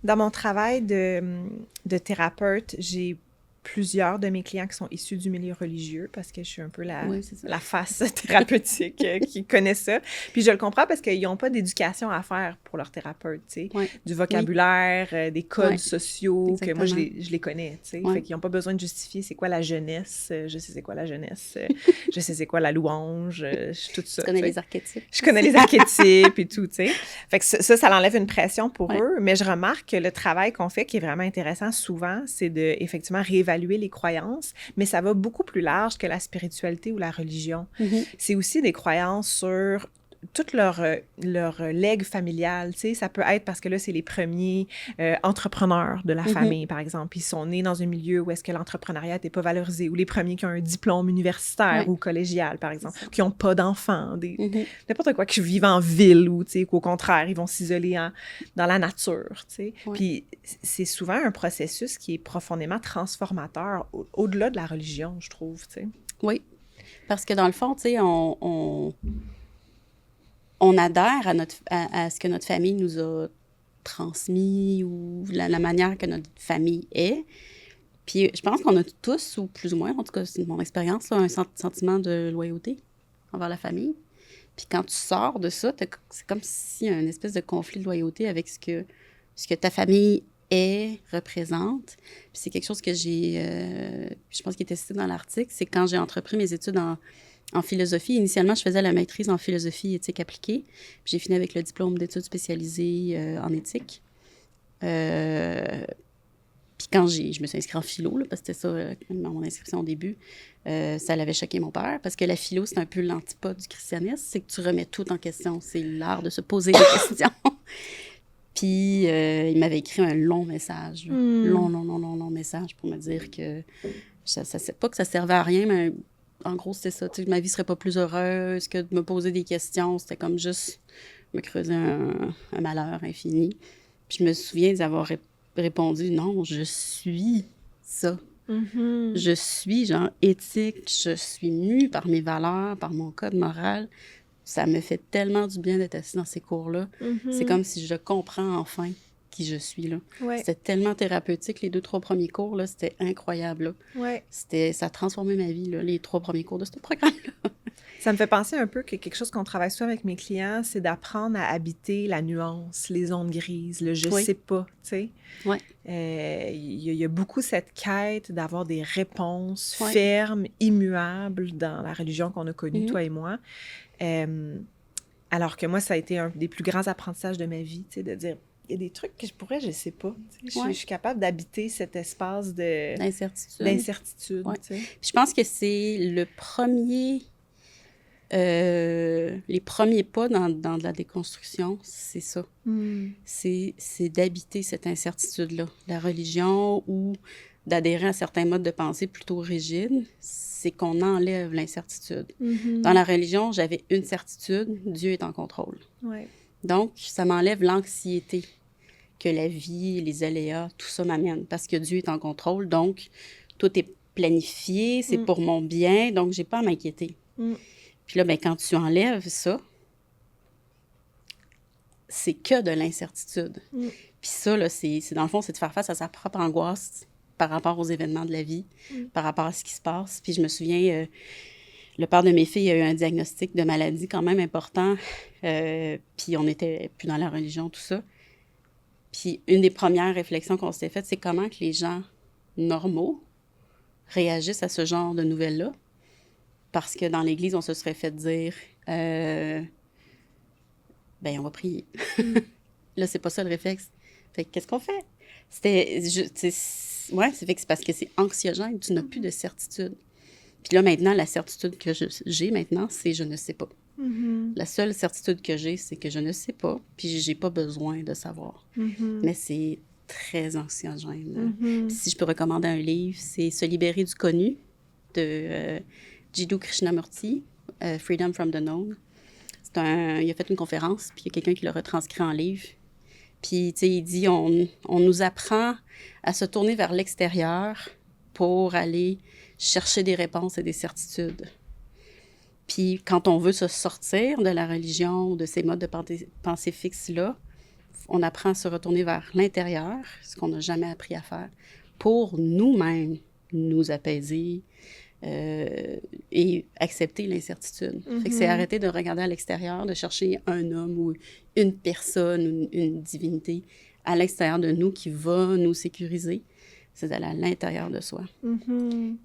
[SPEAKER 1] Dans mon travail de thérapeute, j'ai plusieurs de mes clients qui sont issus du milieu religieux parce que je suis un peu la face thérapeutique qui connaît ça. Puis je le comprends parce qu'ils n'ont pas d'éducation à faire pour leur thérapeute, tu sais.
[SPEAKER 2] Ouais.
[SPEAKER 1] Du vocabulaire, des codes sociaux
[SPEAKER 2] Exactement.
[SPEAKER 1] que moi, je les connais, tu sais.
[SPEAKER 2] Ouais.
[SPEAKER 1] Fait qu'ils n'ont pas besoin de justifier c'est quoi la jeunesse. Je sais c'est quoi la jeunesse. Je sais c'est quoi la louange. Tout ça.
[SPEAKER 2] Je connais les archétypes.
[SPEAKER 1] Je connais les archétypes et tout, tu sais. Fait que ça l'enlève une pression pour eux. Mais je remarque que le travail qu'on fait, qui est vraiment intéressant souvent, c'est de effectivement réévaluer les croyances, mais ça va beaucoup plus large que la spiritualité ou la religion.
[SPEAKER 2] Mm-hmm.
[SPEAKER 1] C'est aussi des croyances sur tout leur legs familial, tu sais, ça peut être parce que là, c'est les premiers entrepreneurs de la famille, par exemple. Ils sont nés dans un milieu où est-ce que l'entrepreneuriat n'est pas valorisé, ou les premiers qui ont un diplôme universitaire ou collégial, par exemple, qui n'ont pas d'enfants, n'importe quoi, qui vivent en ville ou, tu sais, qu'au contraire, ils vont s'isoler dans la nature, tu sais. Puis c'est souvent un processus qui est profondément transformateur au-delà de la religion, je trouve, tu sais.
[SPEAKER 2] Oui, parce que dans le fond, tu sais, on adhère à ce que notre famille nous a transmis ou la manière que notre famille est. Puis je pense qu'on a tous, ou plus ou moins, en tout cas, c'est mon expérience, là, un sentiment de loyauté envers la famille. Puis quand tu sors de ça, c'est comme s'il y a une espèce de conflit de loyauté avec ce que ta famille représente. Puis c'est quelque chose que je pense qu'il était cité dans l'article, c'est quand j'ai entrepris mes études en philosophie. Initialement, je faisais la maîtrise en philosophie et éthique appliquée. Puis j'ai fini avec le diplôme d'études spécialisées en éthique. Puis quand je me suis inscrite en philo, là, parce que c'était ça mon inscription au début, ça l'avait choqué mon père, parce que la philo, c'est un peu l'antipode du christianisme, c'est que tu remets tout en question. C'est l'art de se poser des questions. Puis il m'avait écrit un long message. Long message pour me dire que pas que ça servait à rien, mais en gros, c'était ça. Ma vie serait pas plus heureuse que de me poser des questions. C'était comme juste me creuser un malheur infini. Puis je me souviens d'avoir répondu « Non, je suis ça.
[SPEAKER 1] Mm-hmm.
[SPEAKER 2] Je suis, genre, éthique. Je suis mue par mes valeurs, par mon code moral. Ça me fait tellement du bien d'être assise dans ces cours-là.
[SPEAKER 1] Mm-hmm.
[SPEAKER 2] C'est comme si je comprends enfin qui je suis, là.
[SPEAKER 1] Ouais.
[SPEAKER 2] C'était tellement thérapeutique. Les 2-3 premiers cours, là, c'était incroyable, là.
[SPEAKER 1] Ouais.
[SPEAKER 2] Ça a transformé ma vie, là, les 3 premiers cours de ce programme-là.
[SPEAKER 1] Ça me fait penser un peu que quelque chose qu'on travaille souvent avec mes clients, c'est d'apprendre à habiter la nuance, les ondes grises, le « je sais pas », tu sais.
[SPEAKER 2] Oui.
[SPEAKER 1] Il y a beaucoup cette quête d'avoir des réponses fermes, immuables dans la religion qu'on a connue, toi et moi. Alors que moi, ça a été un des plus grands apprentissages de ma vie, tu sais, de dire, il y a des trucs que je sais pas. Je suis capable d'habiter cet espace d'incertitude.
[SPEAKER 2] Ouais.
[SPEAKER 1] Tu sais.
[SPEAKER 2] Je pense que c'est le premier... les premiers pas dans la déconstruction, c'est ça. C'est d'habiter cette incertitude-là. La religion ou d'adhérer à certains modes de pensée plutôt rigides, c'est qu'on enlève l'incertitude. Dans la religion, j'avais une certitude, Dieu est en contrôle.
[SPEAKER 1] Ouais.
[SPEAKER 2] Donc, ça m'enlève l'anxiété que la vie, les aléas, tout ça m'amène, parce que Dieu est en contrôle, donc tout est planifié, c'est pour mon bien, donc j'ai pas à m'inquiéter. Puis là, ben, quand tu enlèves ça, c'est que de l'incertitude. Puis ça, là, c'est dans le fond, c'est de faire face à sa propre angoisse par rapport aux événements de la vie, par rapport à ce qui se passe. Puis je me souviens, le père de mes filles a eu un diagnostic de maladie quand même important, puis on n'était plus dans la religion, tout ça. Puis une des premières réflexions qu'on s'était faites, c'est comment que les gens normaux réagissent à ce genre de nouvelles-là. Parce que dans l'Église, on se serait fait dire on va prier. Là, c'est pas ça le réflexe. Fait que qu'est-ce qu'on fait? C'est parce que c'est anxiogène, tu n'as plus de certitude. Puis là, maintenant, la certitude que j'ai maintenant, c'est je ne sais pas. La seule certitude que j'ai, c'est que je ne sais pas, puis j'ai pas besoin de savoir. Mais c'est très anxiogène. Puis si je peux recommander un livre, c'est Se libérer du connu de Jiddu Krishnamurti, Freedom from the Known. Il a fait une conférence, puis il y a quelqu'un qui l'a retranscrit en livre. Puis, tu sais, il dit, on nous apprend à se tourner vers l'extérieur pour aller chercher des réponses et des certitudes. Puis, quand on veut se sortir de la religion, de ces modes de pensée fixes-là, on apprend à se retourner vers l'intérieur, ce qu'on n'a jamais appris à faire, pour nous-mêmes nous apaiser et accepter l'incertitude. Fait que c'est arrêter de regarder à l'extérieur, de chercher un homme ou une personne ou une divinité à l'extérieur de nous qui va nous sécuriser. C'est d'aller à l'intérieur de soi.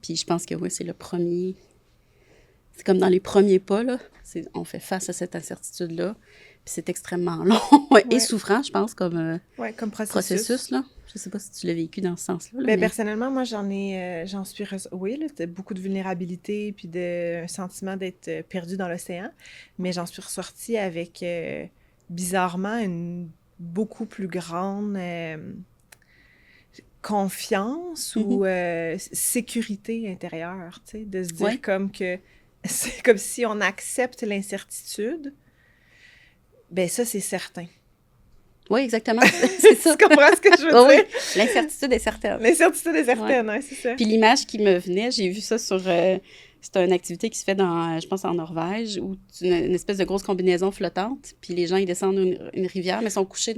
[SPEAKER 2] Puis je pense que oui, c'est le premier... C'est comme dans les premiers pas, là. On fait face à cette incertitude-là. Puis c'est extrêmement long et souffrant, je pense, comme processus là. Je sais pas si tu l'as vécu dans ce sens-là.
[SPEAKER 1] Mais personnellement, moi, j'en suis... Oui, là, c'était beaucoup de vulnérabilité puis un sentiment d'être perdu dans l'océan. Mais j'en suis ressortie avec, bizarrement, une beaucoup plus grande confiance ou sécurité intérieure, tu sais, de se dire comme que c'est comme si on accepte l'incertitude, ben ça, c'est certain.
[SPEAKER 2] Oui, exactement. C'est ça.
[SPEAKER 1] Tu comprends ce que je veux dire?
[SPEAKER 2] Oui, l'incertitude est certaine.
[SPEAKER 1] L'incertitude est certaine, oui, c'est ça.
[SPEAKER 2] Puis l'image qui me venait, j'ai vu ça sur... c'est une activité qui se fait je pense, en Norvège, où une espèce de grosse combinaison flottante, puis les gens, ils descendent une rivière, mais sont couchés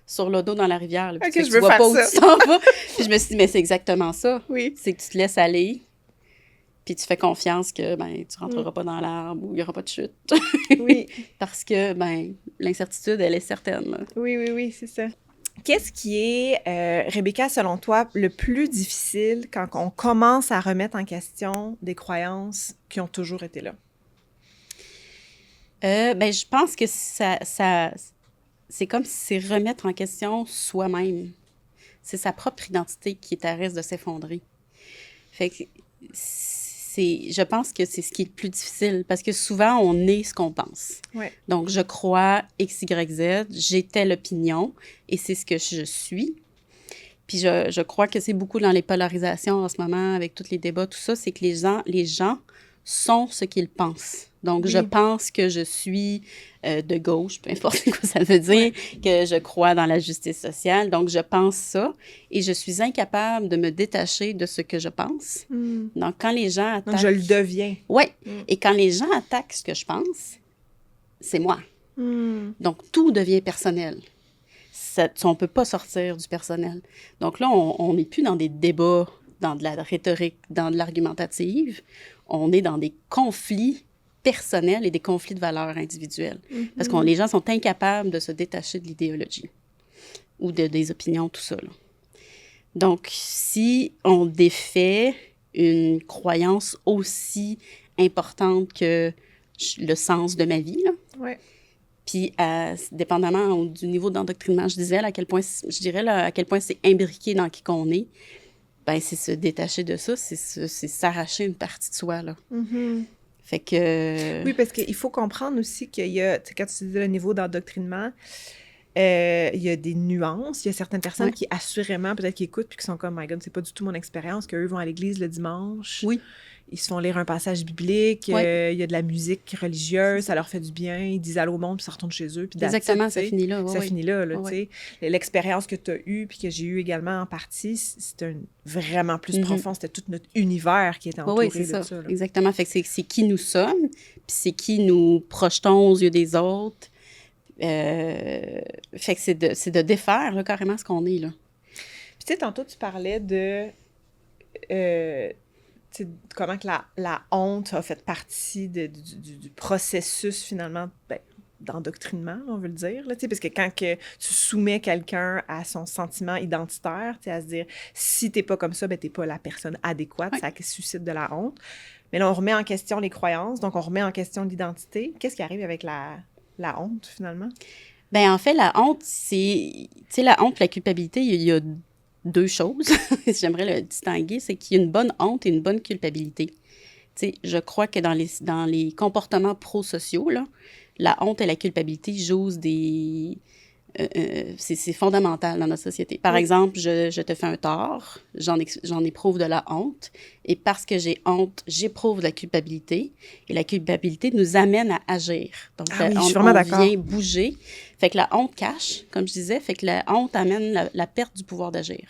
[SPEAKER 2] sur le dos dans la rivière. Là, puis
[SPEAKER 1] je veux faire
[SPEAKER 2] pas
[SPEAKER 1] ça.
[SPEAKER 2] Où tu s'en vas. Puis je me suis dit, mais c'est exactement ça.
[SPEAKER 1] Oui.
[SPEAKER 2] C'est que tu te laisses aller, puis tu fais confiance que tu rentreras pas dans l'arbre ou il y aura pas de chute.
[SPEAKER 1] Oui.
[SPEAKER 2] Parce que, l'incertitude, elle est certaine. Là.
[SPEAKER 1] Oui, c'est ça. Qu'est-ce qui est, Rebecca, selon toi, le plus difficile quand on commence à remettre en question des croyances qui ont toujours été là?
[SPEAKER 2] Je pense que c'est comme si c'est remettre en question soi-même. C'est sa propre identité qui est à risque de s'effondrer. Fait que je pense que c'est ce qui est le plus difficile, parce que souvent, on est ce qu'on pense.
[SPEAKER 1] Ouais.
[SPEAKER 2] Donc, je crois X, Y, Z, j'ai telle opinion, et c'est ce que je suis. Puis je crois que c'est beaucoup dans les polarisations en ce moment, avec tous les débats, tout ça, c'est que les gens sont ce qu'ils pensent. Donc, je pense que je suis de gauche, peu importe quoi ça veut dire, que je crois dans la justice sociale. Donc, je pense ça et je suis incapable de me détacher de ce que je pense. Donc, quand les gens attaquent...
[SPEAKER 1] Donc, je le deviens.
[SPEAKER 2] Oui. Et quand les gens attaquent ce que je pense, c'est moi. Donc, tout devient personnel. On ne peut pas sortir du personnel. Donc là, on n'est plus dans des débats, dans de la rhétorique, dans de l'argumentative. On est dans des conflits personnels et des conflits de valeurs individuelles. Parce que les gens sont incapables de se détacher de l'idéologie ou des opinions, tout ça. Là. Donc, si on défait une croyance aussi importante que le sens de ma vie, là, puis, dépendamment du niveau d'endoctrinement, je dirais à quel point c'est imbriqué dans qui qu'on est, c'est se détacher de ça, c'est s'arracher une partie de soi, là. Fait que...
[SPEAKER 1] Oui, parce qu'il faut comprendre aussi qu'il y a, quand tu dis le niveau d'endoctrinement, il y a des nuances. Il y a certaines personnes qui, assurément, peut-être qui écoutent puis qui sont comme « My God, c'est pas du tout mon expérience », qu'eux vont à l'église le dimanche.
[SPEAKER 2] Oui.
[SPEAKER 1] Ils se font lire un passage biblique, il y a de la musique religieuse, ça leur fait du bien, ils disent allô au monde, puis ça retourne chez eux. Puis
[SPEAKER 2] exactement, ça finit là.
[SPEAKER 1] Ça finit là, tu sais. L'expérience que tu as eue, puis que j'ai eue également en partie, c'était vraiment plus profond. C'était tout notre univers qui était entouré de ça. Là.
[SPEAKER 2] Exactement. Fait que c'est qui nous sommes, puis c'est qui nous projetons aux yeux des autres. Fait que c'est de défaire là, carrément ce qu'on est, là.
[SPEAKER 1] Puis tu sais, tantôt, tu parlais de... comment que la honte a fait partie du processus, finalement, d'endoctrinement, on veut le dire, là, parce que quand que tu soumets quelqu'un à son sentiment identitaire, à se dire, si t'es pas comme ça, ben t'es pas la personne adéquate, ça suscite de la honte. Mais là, on remet en question les croyances, donc on remet en question l'identité. Qu'est-ce qui arrive avec la honte, finalement?
[SPEAKER 2] Bien, en fait, la honte, c'est... Tu sais, la honte et la culpabilité, il y a deux choses, j'aimerais le distinguer, c'est qu'il y a une bonne honte et une bonne culpabilité. Tu sais, je crois que dans les comportements prosociaux, là, la honte et la culpabilité jouent des... c'est fondamental dans notre société. Par exemple, je te fais un tort, j'en éprouve de la honte, et parce que j'ai honte, j'éprouve de la culpabilité, et la culpabilité nous amène à agir. Donc,
[SPEAKER 1] je suis vraiment d'accord.
[SPEAKER 2] Vient bouger. Fait que la honte cache, comme je disais, fait que la honte amène la perte du pouvoir d'agir.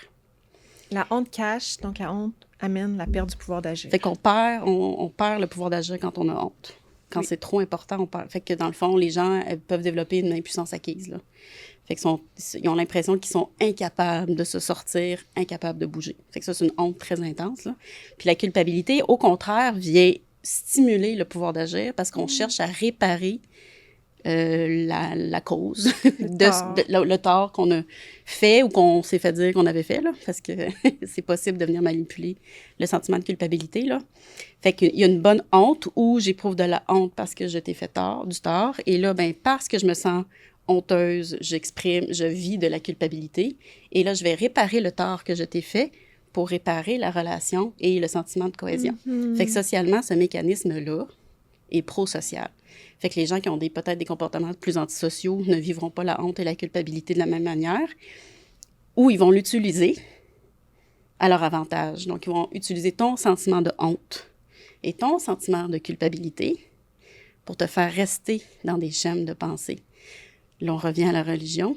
[SPEAKER 1] La honte cache, donc la honte amène la perte du pouvoir d'agir.
[SPEAKER 2] Fait qu'on perd, on perd le pouvoir d'agir quand on a honte. Quand c'est trop important, on perd. Fait que dans le fond, les gens peuvent développer une impuissance acquise, là. Fait qu'ils ont l'impression qu'ils sont incapables de se sortir, incapables de bouger. Fait que ça, c'est une honte très intense, là. Puis la culpabilité, au contraire, vient stimuler le pouvoir d'agir parce qu'on cherche à réparer la cause, le tort qu'on a fait ou qu'on s'est fait dire qu'on avait fait, là, parce que c'est possible de venir manipuler le sentiment de culpabilité, là. Fait qu'il y a une bonne honte où j'éprouve de la honte parce que je t'ai fait du tort. Et là, ben parce que je me sens honteuse, je vis de la culpabilité. Et là, je vais réparer le tort que je t'ai fait pour réparer la relation et le sentiment de cohésion. Fait que socialement, ce mécanisme-là est pro-social. Fait que les gens qui ont peut-être des comportements plus antisociaux ne vivront pas la honte et la culpabilité de la même manière, ou ils vont l'utiliser à leur avantage. Donc, ils vont utiliser ton sentiment de honte et ton sentiment de culpabilité pour te faire rester dans des schèmes de pensée. Là, on revient à la religion.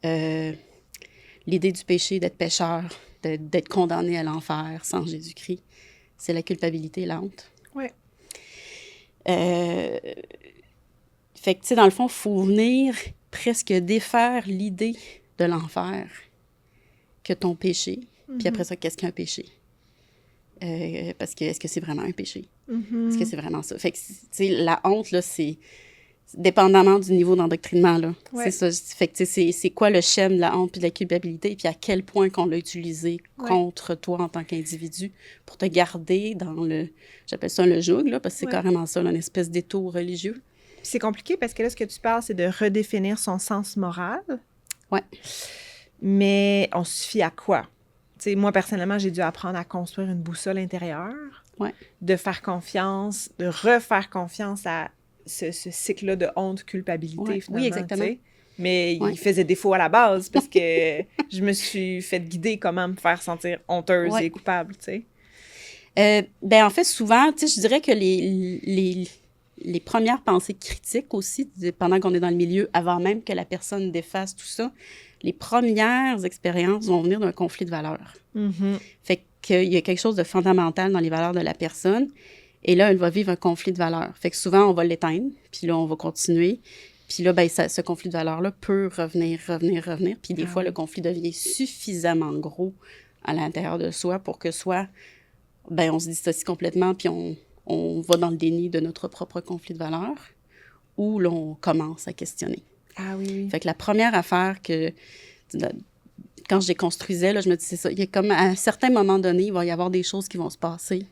[SPEAKER 2] L'idée du péché, d'être pécheur, d'être condamné à l'enfer sans Jésus-Christ, c'est la culpabilité et la honte.
[SPEAKER 1] Oui.
[SPEAKER 2] Fait que, tu sais, dans le fond, il faut venir presque défaire l'idée de l'enfer que ton péché. Puis après ça, qu'est-ce qu'un péché? Parce que, est-ce que c'est vraiment un péché? Est-ce que c'est vraiment ça? Fait que, tu sais, la honte, là, c'est dépendamment du niveau d'endoctrinement, là.
[SPEAKER 1] Ouais.
[SPEAKER 2] C'est ça. Fait que, tu sais, c'est quoi le schème de la honte puis de la culpabilité, puis à quel point qu'on l'a utilisé contre toi en tant qu'individu pour te garder dans le... J'appelle ça le joug, là, parce que c'est carrément ça, là, une espèce d'étau religieux.
[SPEAKER 1] Puis c'est compliqué parce que là, ce que tu parles, c'est de redéfinir son sens moral.
[SPEAKER 2] Oui.
[SPEAKER 1] Mais on se fie à quoi? Tu sais, moi, personnellement, j'ai dû apprendre à construire une boussole intérieure, de faire confiance, de refaire confiance à ce cycle-là de honte, culpabilité, finalement.
[SPEAKER 2] Oui, exactement.
[SPEAKER 1] T'sais. Mais il faisait défaut à la base parce que je me suis fait guider comment me faire sentir honteuse et coupable, tu sais.
[SPEAKER 2] Ben en fait, souvent, tu sais, je dirais que les premières pensées critiques aussi, pendant qu'on est dans le milieu, avant même que la personne défasse tout ça, les premières expériences vont venir d'un conflit de valeurs. Fait qu'il y a quelque chose de fondamental dans les valeurs de la personne. Et là, elle va vivre un conflit de valeurs. Fait que souvent, on va l'éteindre, puis là, on va continuer. Puis là, ben, ce conflit de valeurs-là peut revenir. Puis des fois, le conflit devient suffisamment gros à l'intérieur de soi pour que soit, ben, on se dissocie complètement, puis on va dans le déni de notre propre conflit de valeurs, ou là, on commence à questionner.
[SPEAKER 1] Ah oui.
[SPEAKER 2] Fait que la première affaire que... Quand je déconstruisais, là, je me disais ça. Il y a comme, à un certain moment donné, il va y avoir des choses qui vont se passer.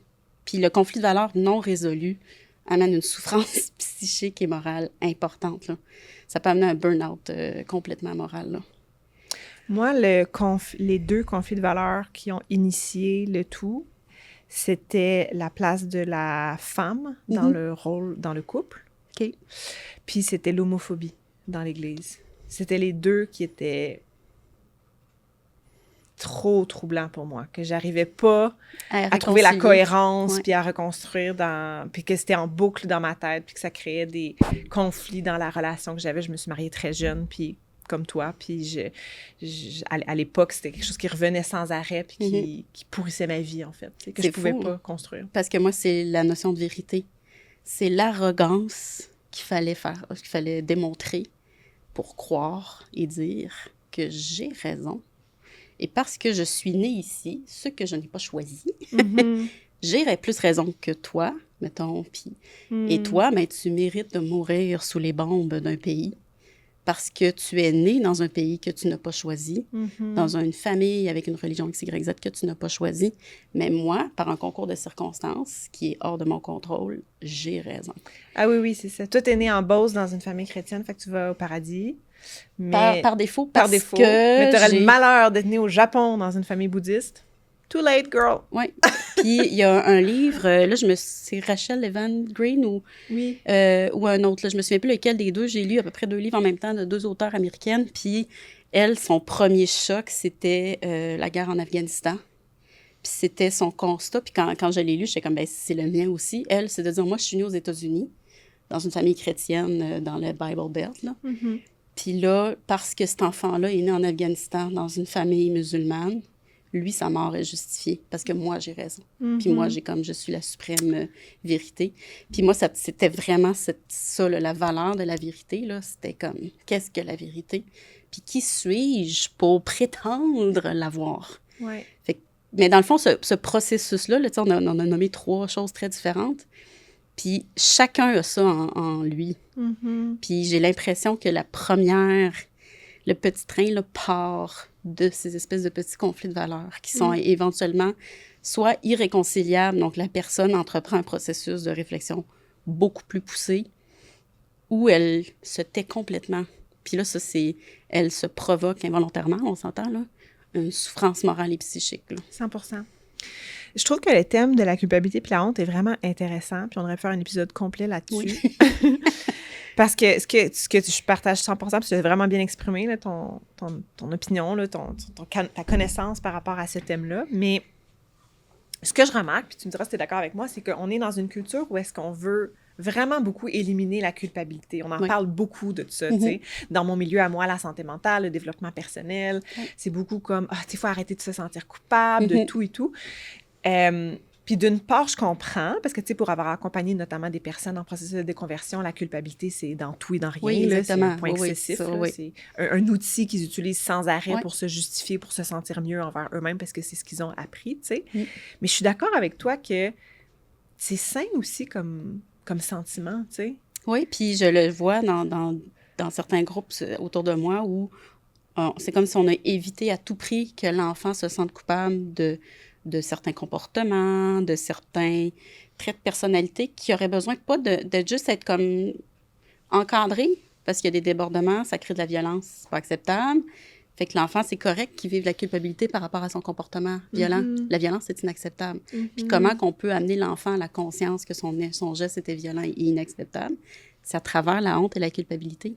[SPEAKER 2] Puis le conflit de valeurs non résolu amène une souffrance psychique et morale importante, là. Ça peut amener un burn-out complètement moral, là.
[SPEAKER 1] Moi, les deux conflits de valeurs qui ont initié le tout, c'était la place de la femme dans le rôle, dans le couple.
[SPEAKER 2] OK.
[SPEAKER 1] Puis c'était l'homophobie dans l'Église. C'était les deux qui étaient trop troublants pour moi, que j'arrivais pas à trouver la cohérence, puis à reconstruire puis que c'était en boucle dans ma tête, puis que ça créait des conflits dans la relation que j'avais. Je me suis mariée très jeune, puis comme toi, puis à l'époque, c'était quelque chose qui revenait sans arrêt, puis qui pourrissait ma vie, en fait, que je pouvais pas construire.
[SPEAKER 2] Parce que moi, c'est la notion de vérité. C'est l'arrogance qu'il fallait démontrer pour croire et dire que j'ai raison. Et parce que je suis née ici, ce que je n'ai pas choisi, j'aurais plus raison que toi mettons. Et toi, ben, tu mérites de mourir sous les bombes d'un pays parce que tu es né dans un pays que tu n'as pas choisi, dans une famille avec une religion XYZ que tu n'as pas choisi. Mais moi, par un concours de circonstances qui est hors de mon contrôle, j'ai raison.
[SPEAKER 1] Ah oui, c'est ça. Toi, t'es né en Beauce dans une famille chrétienne, fait que tu vas au paradis. Mais...
[SPEAKER 2] Par défaut,
[SPEAKER 1] par défaut. Mais t'aurais le malheur d'être né au Japon dans une famille bouddhiste. Too late, girl!
[SPEAKER 2] Oui. Puis, il y a un livre, là, c'est Rachel Evan Green ou un autre, là, je me souviens plus lequel des deux. J'ai lu à peu près 2 livres en même temps de 2 auteurs américaines. Puis, elle, son premier choc, c'était la guerre en Afghanistan. Puis, c'était son constat. Puis, quand je l'ai lu, j'étais comme, ben c'est le mien aussi. Elle, c'est de dire, moi, je suis née aux États-Unis, dans une famille chrétienne, dans le Bible Belt, là. Puis là, parce que cet enfant-là est né en Afghanistan, dans une famille musulmane, lui, sa mort est justifiée parce que moi, j'ai raison. Puis moi, je suis la suprême vérité. Puis moi, c'était vraiment ça, là, la valeur de la vérité, là. C'était comme, qu'est-ce que la vérité? Puis qui suis-je pour prétendre l'avoir?
[SPEAKER 1] Ouais.
[SPEAKER 2] Mais dans le fond, ce processus-là, là, on a nommé 3 choses très différentes. Puis chacun a ça en lui. Puis j'ai l'impression que le petit train là, part de ces espèces de petits conflits de valeurs qui sont éventuellement soit irréconciliables, donc la personne entreprend un processus de réflexion beaucoup plus poussé, ou elle se tait complètement. Puis là, elle se provoque involontairement, on s'entend, là, une souffrance morale et psychique. Là.
[SPEAKER 1] 100%. Je trouve que le thème de la culpabilité et la honte est vraiment intéressant, puis on devrait faire un épisode complet là-dessus. Oui. Parce que ce que je partage 100%, parce que tu as vraiment bien exprimé là, ton opinion, là, ta connaissance par rapport à ce thème-là. Mais ce que je remarque, puis tu me diras si tu es d'accord avec moi, c'est qu'on est dans une culture où est-ce qu'on veut vraiment beaucoup éliminer la culpabilité. On en parle beaucoup de ça, tu sais. Dans mon milieu à moi, la santé mentale, le développement personnel, c'est beaucoup comme, il faut arrêter de se sentir coupable, de tout et tout. Puis d'une part, je comprends, parce que, tu sais, pour avoir accompagné notamment des personnes en processus de déconversion, la culpabilité, c'est dans tout et dans rien.
[SPEAKER 2] Oui, exactement.
[SPEAKER 1] C'est un point excessif. C'est un outil qu'ils utilisent sans arrêt pour se justifier, pour se sentir mieux envers eux-mêmes, parce que c'est ce qu'ils ont appris, tu sais. Mais je suis d'accord avec toi que c'est sain aussi comme sentiment, tu sais.
[SPEAKER 2] Oui, puis je le vois dans certains groupes autour de moi où c'est comme si on a évité à tout prix que l'enfant se sente coupable de certains comportements, de certains traits de personnalité qui auraient besoin pas de juste être comme encadrés, parce qu'il y a des débordements, ça crée de la violence, c'est pas acceptable. Fait que l'enfant, c'est correct qu'il vive la culpabilité par rapport à son comportement violent. La violence, c'est inacceptable. Puis comment qu'on peut amener l'enfant à la conscience que son geste était violent et inacceptable? C'est à travers la honte et la culpabilité.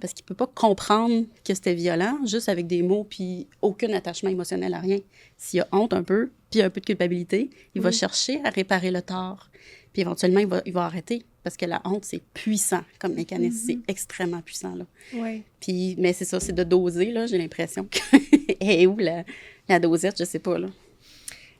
[SPEAKER 2] Parce qu'il ne peut pas comprendre que c'était violent juste avec des mots puis aucun attachement émotionnel à rien. S'il y a honte un peu, puis un peu de culpabilité, il va chercher à réparer le tort. Puis éventuellement, il va arrêter. Parce que la honte, c'est puissant comme mécanisme. C'est extrêmement puissant, là.
[SPEAKER 1] Ouais.
[SPEAKER 2] Puis, mais c'est ça, c'est de doser, là. J'ai l'impression que... Et où la dosette, je sais pas, là.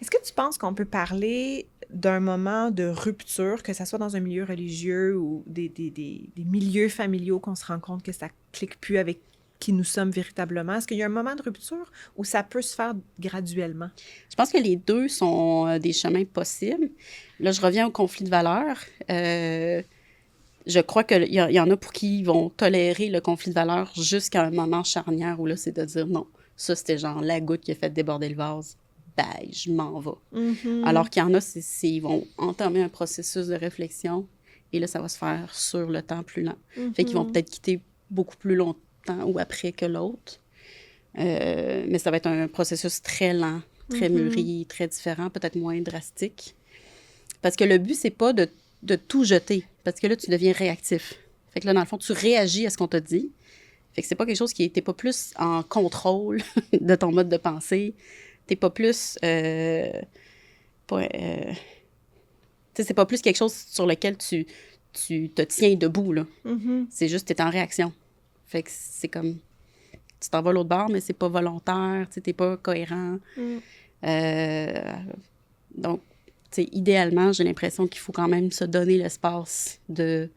[SPEAKER 1] Est-ce que tu penses qu'on peut parler d'un moment de rupture, que ce soit dans un milieu religieux ou des milieux familiaux, qu'on se rend compte que ça clique plus avec qui nous sommes véritablement? Est-ce qu'il y a un moment de rupture ou ça peut se faire graduellement?
[SPEAKER 2] Je pense que les deux sont des chemins possibles. Là, je reviens au conflit de valeurs. Je crois qu'il y en a pour qui ils vont tolérer le conflit de valeurs jusqu'à un moment charnière où là, c'est de dire non, ça, c'était genre la goutte qui a fait déborder le vase. Ben, je m'en vais. Alors qu'il y en a, ils vont entamer un processus de réflexion et là, ça va se faire sur le temps plus lent. Fait qu'ils vont peut-être quitter beaucoup plus longtemps ou après que l'autre. Mais ça va être un processus très lent, très mûri, très différent, peut-être moins drastique. Parce que le but, c'est pas de tout jeter, parce que là, tu deviens réactif. Fait que là, dans le fond, tu réagis à ce qu'on t'a dit. Fait que c'est pas quelque chose qui... T'es pas plus en contrôle de ton mode de pensée. T'es pas plus... c'est pas plus quelque chose sur lequel tu te tiens debout, là. C'est juste t'es en réaction. Fait que c'est comme... Tu t'en vas l'autre bord, mais c'est pas volontaire, t'es pas cohérent. Donc, idéalement, j'ai l'impression qu'il faut quand même se donner l'espace de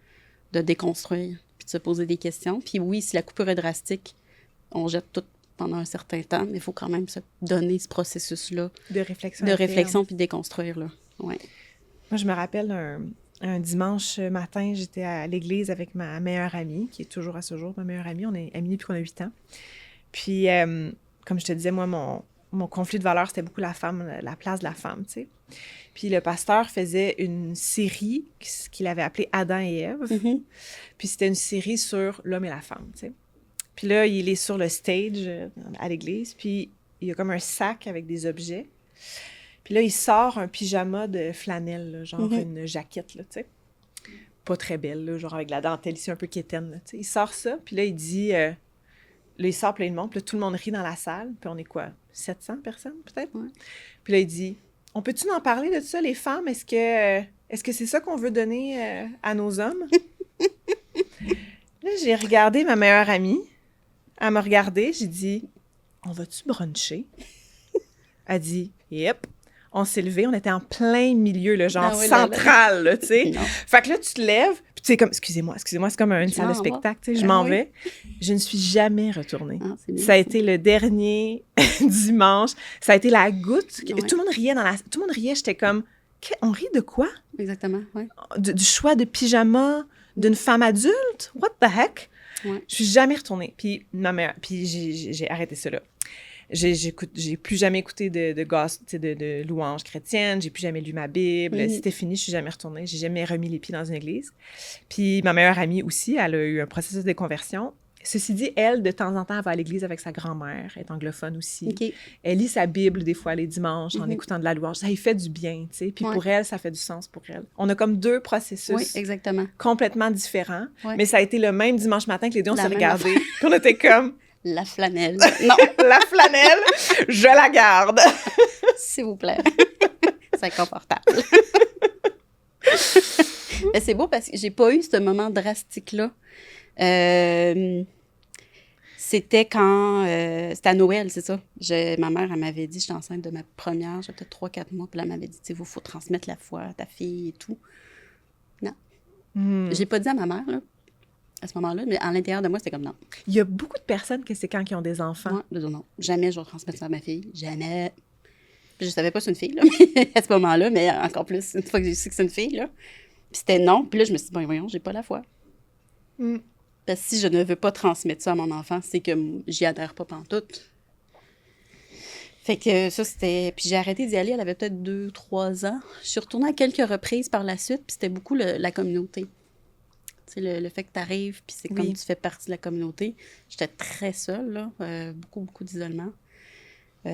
[SPEAKER 2] déconstruire, puis de se poser des questions. Puis oui, si la coupure est drastique, on jette tout pendant un certain temps, mais il faut quand même se donner ce processus-là.
[SPEAKER 1] De réflexion.
[SPEAKER 2] De réflexion, puis de déconstruire, là. Ouais.
[SPEAKER 1] Moi, je me rappelle un dimanche matin, j'étais à l'église avec ma meilleure amie, qui est toujours à ce jour ma meilleure amie. On est amies depuis qu'on a 8 ans. Puis, comme je te disais, moi, mon conflit de valeurs, c'était beaucoup la femme, la place de la femme, tu sais. Puis le pasteur faisait une série qu'il avait appelée Adam et Ève.
[SPEAKER 2] Mm-hmm.
[SPEAKER 1] Puis c'était une série sur l'homme et la femme, tu sais. Puis là, il est sur le stage à l'église, puis il y a comme un sac avec des objets. Puis là, il sort un pyjama de flanelle, là, genre une jaquette, là, tu sais. Pas très belle, là, genre avec la dentelle ici un peu quétaine, là, tu sais. Il sort ça, puis là, il dit... là, il sort plein de monde, puis là, tout le monde rit dans la salle, puis on est quoi? 700 personnes, peut-être?
[SPEAKER 2] Ouais.
[SPEAKER 1] Puis là, il dit... On peut-tu en parler de ça, les femmes? Est-ce que c'est ça qu'on veut donner à nos hommes? Là, j'ai regardé ma meilleure amie. Elle m'a regardée. J'ai dit, on va-tu bruncher? Elle dit, yep. On s'est levé. On était en plein milieu, le genre central, là, tu sais. Fait que là, tu te lèves. Puis tu sais, comme, excusez-moi, c'est comme une salle de spectacle, tu sais. Je m'en vais. Je ne suis jamais retournée. Ah, ça a été le dernier dimanche. Ça a été la goutte. Ouais. Tout le monde riait Tout le monde riait. J'étais comme, on rit de quoi?
[SPEAKER 2] Exactement, oui.
[SPEAKER 1] Du choix de pyjama d'une femme adulte? What the heck? Ouais. Je suis jamais retournée. Puis j'ai arrêté ça là. J'ai plus jamais écouté de louanges chrétiennes, j'ai plus jamais lu ma Bible. C'était fini, je suis jamais retournée. J'ai jamais remis les pieds dans une église. Puis ma meilleure amie aussi, elle a eu un processus de conversion. Ceci dit, elle, de temps en temps, elle va à l'église avec sa grand-mère. Elle est anglophone aussi. Okay. Elle lit sa Bible des fois les dimanches en écoutant de la louange. Ça lui fait du bien, tu sais. Puis pour elle, ça fait du sens pour elle. On a comme deux processus complètement différents. Ouais. Mais ça a été le même dimanche matin que les deux, on s'est regardés. Puis on était comme...
[SPEAKER 2] La flanelle. Non.
[SPEAKER 1] La flanelle, je la garde.
[SPEAKER 2] S'il vous plaît. C'est confortable. Mais c'est beau parce que j'ai pas eu ce moment drastique-là. C'était quand... c'était à Noël, c'est ça. Ma mère, elle m'avait dit, j'étais enceinte de ma première, j'avais peut-être 3-4 mois, puis elle m'avait dit, il faut transmettre la foi à ta fille et tout. Non. J'ai pas dit à ma mère, là, à ce moment-là, mais à l'intérieur de moi, c'était comme non.
[SPEAKER 1] Il y a beaucoup de personnes que c'est quand ils ont des enfants.
[SPEAKER 2] Moi, je dis non, jamais je vais transmettre ça à ma fille, jamais. Puis je savais pas que c'est une fille, là, mais à ce moment-là, mais encore plus, une fois que j'ai su que c'est une fille, là. Puis c'était non, puis là, je me suis dit, bon, voyons, j'ai pas la foi. Parce que si je ne veux pas transmettre ça à mon enfant, c'est que j'y adhère pas pantoute. Fait que ça, c'était... Puis j'ai arrêté d'y aller, elle avait peut-être 2-3 ans. Je suis retournée à quelques reprises par la suite, puis c'était beaucoup la communauté. Tu sais, le fait que tu arrives, puis c'est comme tu fais partie de la communauté. J'étais très seule, là, beaucoup d'isolement. Puis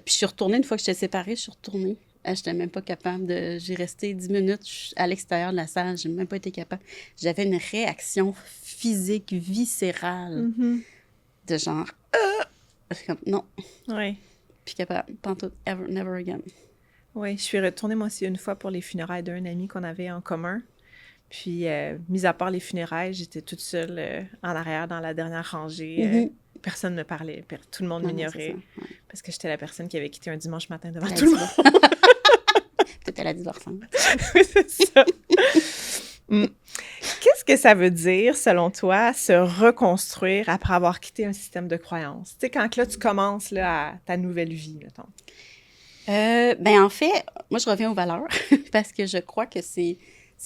[SPEAKER 2] je suis retournée, une fois que j'étais séparée, je suis retournée. Je n'étais même pas capable de... J'ai resté 10 minutes à l'extérieur de la salle, j'ai même pas été capable. J'avais une réaction physique, viscérale, de genre... comme, non.
[SPEAKER 1] Oui.
[SPEAKER 2] Puis capable, pantoute, never again.
[SPEAKER 1] Oui, je suis retournée, moi aussi, une fois pour les funérailles d'un ami qu'on avait en commun. Puis, mis à part les funérailles, j'étais toute seule en arrière, dans la dernière rangée. Personne ne me parlait. Tout le monde m'ignorait. Parce que j'étais la personne qui avait quitté un dimanche matin devant tout le monde.
[SPEAKER 2] T'étais la divorcente.
[SPEAKER 1] Oui, c'est ça. Qu'est-ce que ça veut dire, selon toi, se reconstruire après avoir quitté un système de croyance? Tu sais, quand là, tu commences là, à ta nouvelle vie, mettons.
[SPEAKER 2] Ben en fait, moi, je reviens aux valeurs parce que je crois que c'est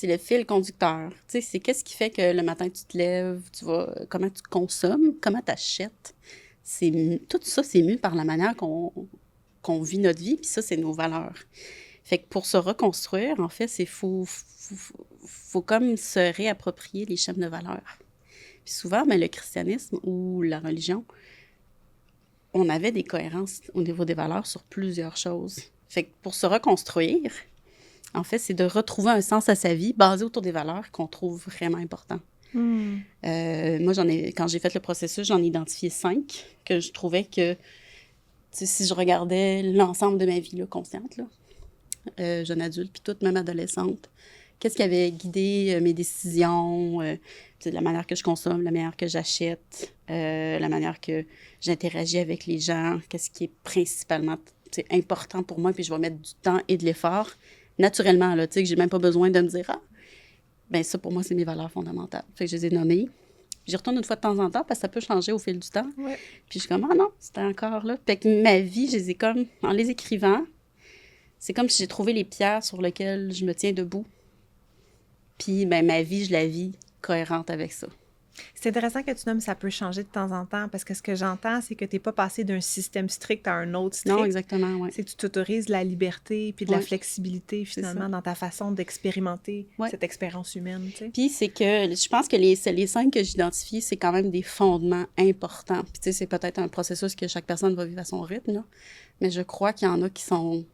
[SPEAKER 2] le fil conducteur. Tu sais, c'est qu'est-ce qui fait que le matin, tu te lèves, comment tu consommes, comment tu achètes. Tout ça, c'est mu par la manière qu'on vit notre vie, puis ça, c'est nos valeurs. Fait que pour se reconstruire, en fait, faut comme se réapproprier les schèmes de valeurs. Puis souvent, le christianisme ou la religion, on avait des cohérences au niveau des valeurs sur plusieurs choses. Fait que pour se reconstruire, en fait, c'est de retrouver un sens à sa vie basé autour des valeurs qu'on trouve vraiment importantes. Moi, quand j'ai fait le processus, j'en ai identifié 5 que je trouvais que, si je regardais l'ensemble de ma vie là, consciente, là, jeune adulte, puis toute, même adolescente, qu'est-ce qui avait guidé mes décisions, la manière que je consomme, la manière que j'achète, la manière que j'interagis avec les gens, qu'est-ce qui est principalement important pour moi, puis je vais mettre du temps et de l'effort, naturellement, là, tu sais, que j'ai même pas besoin de me dire « Ah, bien ça, pour moi, c'est mes valeurs fondamentales. » Fait que je les ai nommées. J'y retourne une fois de temps en temps, parce que ça peut changer au fil du temps. Ouais. Puis je suis comme « Ah non, c'était encore là. » Fait que ma vie, je les ai comme, en les écrivant, c'est comme si j'ai trouvé les pierres sur lesquelles je me tiens debout. Puis, ben, ma vie, je la vis cohérente avec ça.
[SPEAKER 1] C'est intéressant que tu nommes ça peut changer de temps en temps, parce que ce que j'entends, c'est que tu n'es pas passé d'un système strict à un autre strict.
[SPEAKER 2] Non, exactement, oui.
[SPEAKER 1] C'est que tu t'autorises la liberté puis de la flexibilité, finalement, dans ta façon d'expérimenter cette expérience humaine, tu sais.
[SPEAKER 2] Puis c'est que, je pense que les 5 que j'identifie, c'est quand même des fondements importants. Puis tu sais, c'est peut-être un processus que chaque personne va vivre à son rythme, là. Mais je crois qu'il y en a qui sont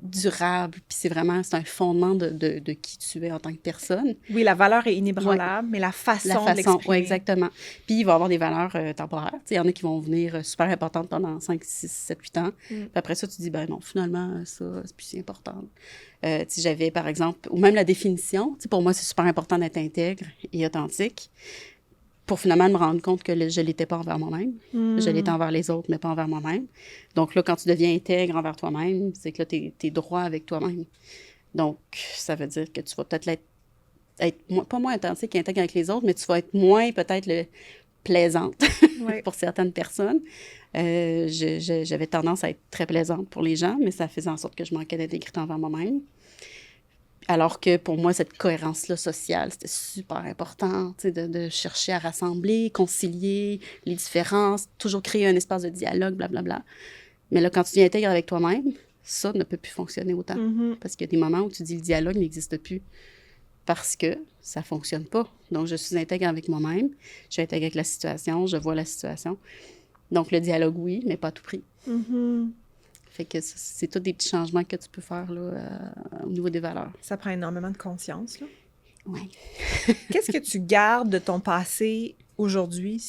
[SPEAKER 2] durables. Puis c'est un fondement de qui tu es en tant que personne.
[SPEAKER 1] Oui, la valeur est inébranlable, mais la façon de l'exprimer.
[SPEAKER 2] Oui, exactement. Puis il va y avoir des valeurs temporaires. Tu sais, il y en a qui vont venir super importantes pendant 5, 6, 7, 8 ans. Puis après ça, tu dis, ben non, finalement, ça, c'est plus si important. Tu sais, j'avais, par exemple, ou même la définition. Tu sais, pour moi, c'est super important d'être intègre et authentique. Pour finalement me rendre compte que je ne l'étais pas envers moi-même. Je l'étais envers les autres, mais pas envers moi-même. Donc là, quand tu deviens intègre envers toi-même, c'est que là, tu es droit avec toi-même. Donc, ça veut dire que tu vas peut-être être pas moins authentique et intègre avec les autres, mais tu vas être moins peut-être plaisante pour certaines personnes. J'avais tendance à être très plaisante pour les gens, mais ça faisait en sorte que je manquais d'intégrité envers moi-même. Alors que pour moi, cette cohérence-là sociale, c'était super important, tu sais, de chercher à rassembler, concilier les différences, toujours créer un espace de dialogue, blablabla. Mais là, quand tu viens intègre avec toi-même, ça ne peut plus fonctionner autant. Parce qu'il y a des moments où tu dis le dialogue n'existe plus. Parce que ça ne fonctionne pas. Donc, je suis intègre avec moi-même, je suis intègre avec la situation, je vois la situation. Donc, le dialogue, oui, mais pas à tout prix. Fait que c'est tous des petits changements que tu peux faire là, au niveau des valeurs.
[SPEAKER 1] Ça prend énormément de conscience, là.
[SPEAKER 2] Oui.
[SPEAKER 1] Qu'est-ce que tu gardes de ton passé aujourd'hui,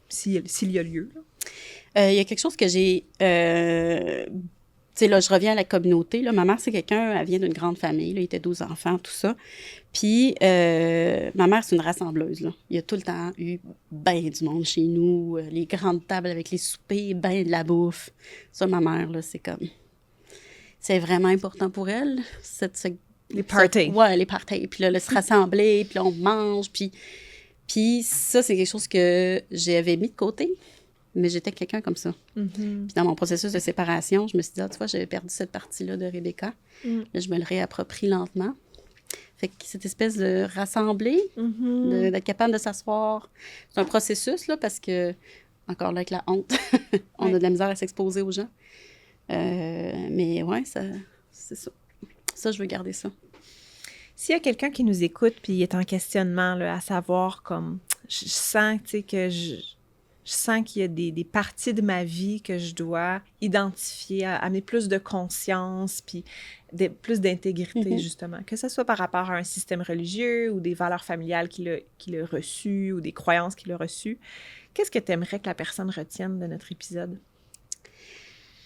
[SPEAKER 1] s'il y a lieu, là?
[SPEAKER 2] Il y a quelque chose que j'ai... tu sais, là, je reviens à la communauté. Là. Ma mère, c'est quelqu'un, elle vient d'une grande famille. Là, il était 12 enfants, tout ça. Puis, ma mère, c'est une rassembleuse. Là. Il y a tout le temps eu ben du monde chez nous, les grandes tables avec les soupers, ben de la bouffe. Ça, ma mère, là, c'est comme... C'est vraiment important pour elle.
[SPEAKER 1] Les parties.
[SPEAKER 2] Ouais, les parties. Puis là, se rassembler, puis là, on mange. Puis ça, c'est quelque chose que j'avais mis de côté. Mais j'étais quelqu'un comme ça. Puis dans mon processus de séparation, je me suis dit, tu vois, j'avais perdu cette partie-là de Rebecca. Là, je me le réapproprie lentement. Fait que cette espèce de rassembler, d'être capable de s'asseoir, c'est un processus, là, parce que, encore là, avec la honte, on a de la misère à s'exposer aux gens. Mais ouais, c'est ça. Ça, je veux garder ça.
[SPEAKER 1] S'il y a quelqu'un qui nous écoute puis est en questionnement, là, à savoir comme, je sens, tu sais, que je sens qu'il y a des parties de ma vie que je dois identifier, amener plus de conscience, puis plus d'intégrité, justement. Que ce soit par rapport à un système religieux ou des valeurs familiales qu'il a reçues ou des croyances qu'il a reçues. Qu'est-ce que tu aimerais que la personne retienne de notre épisode?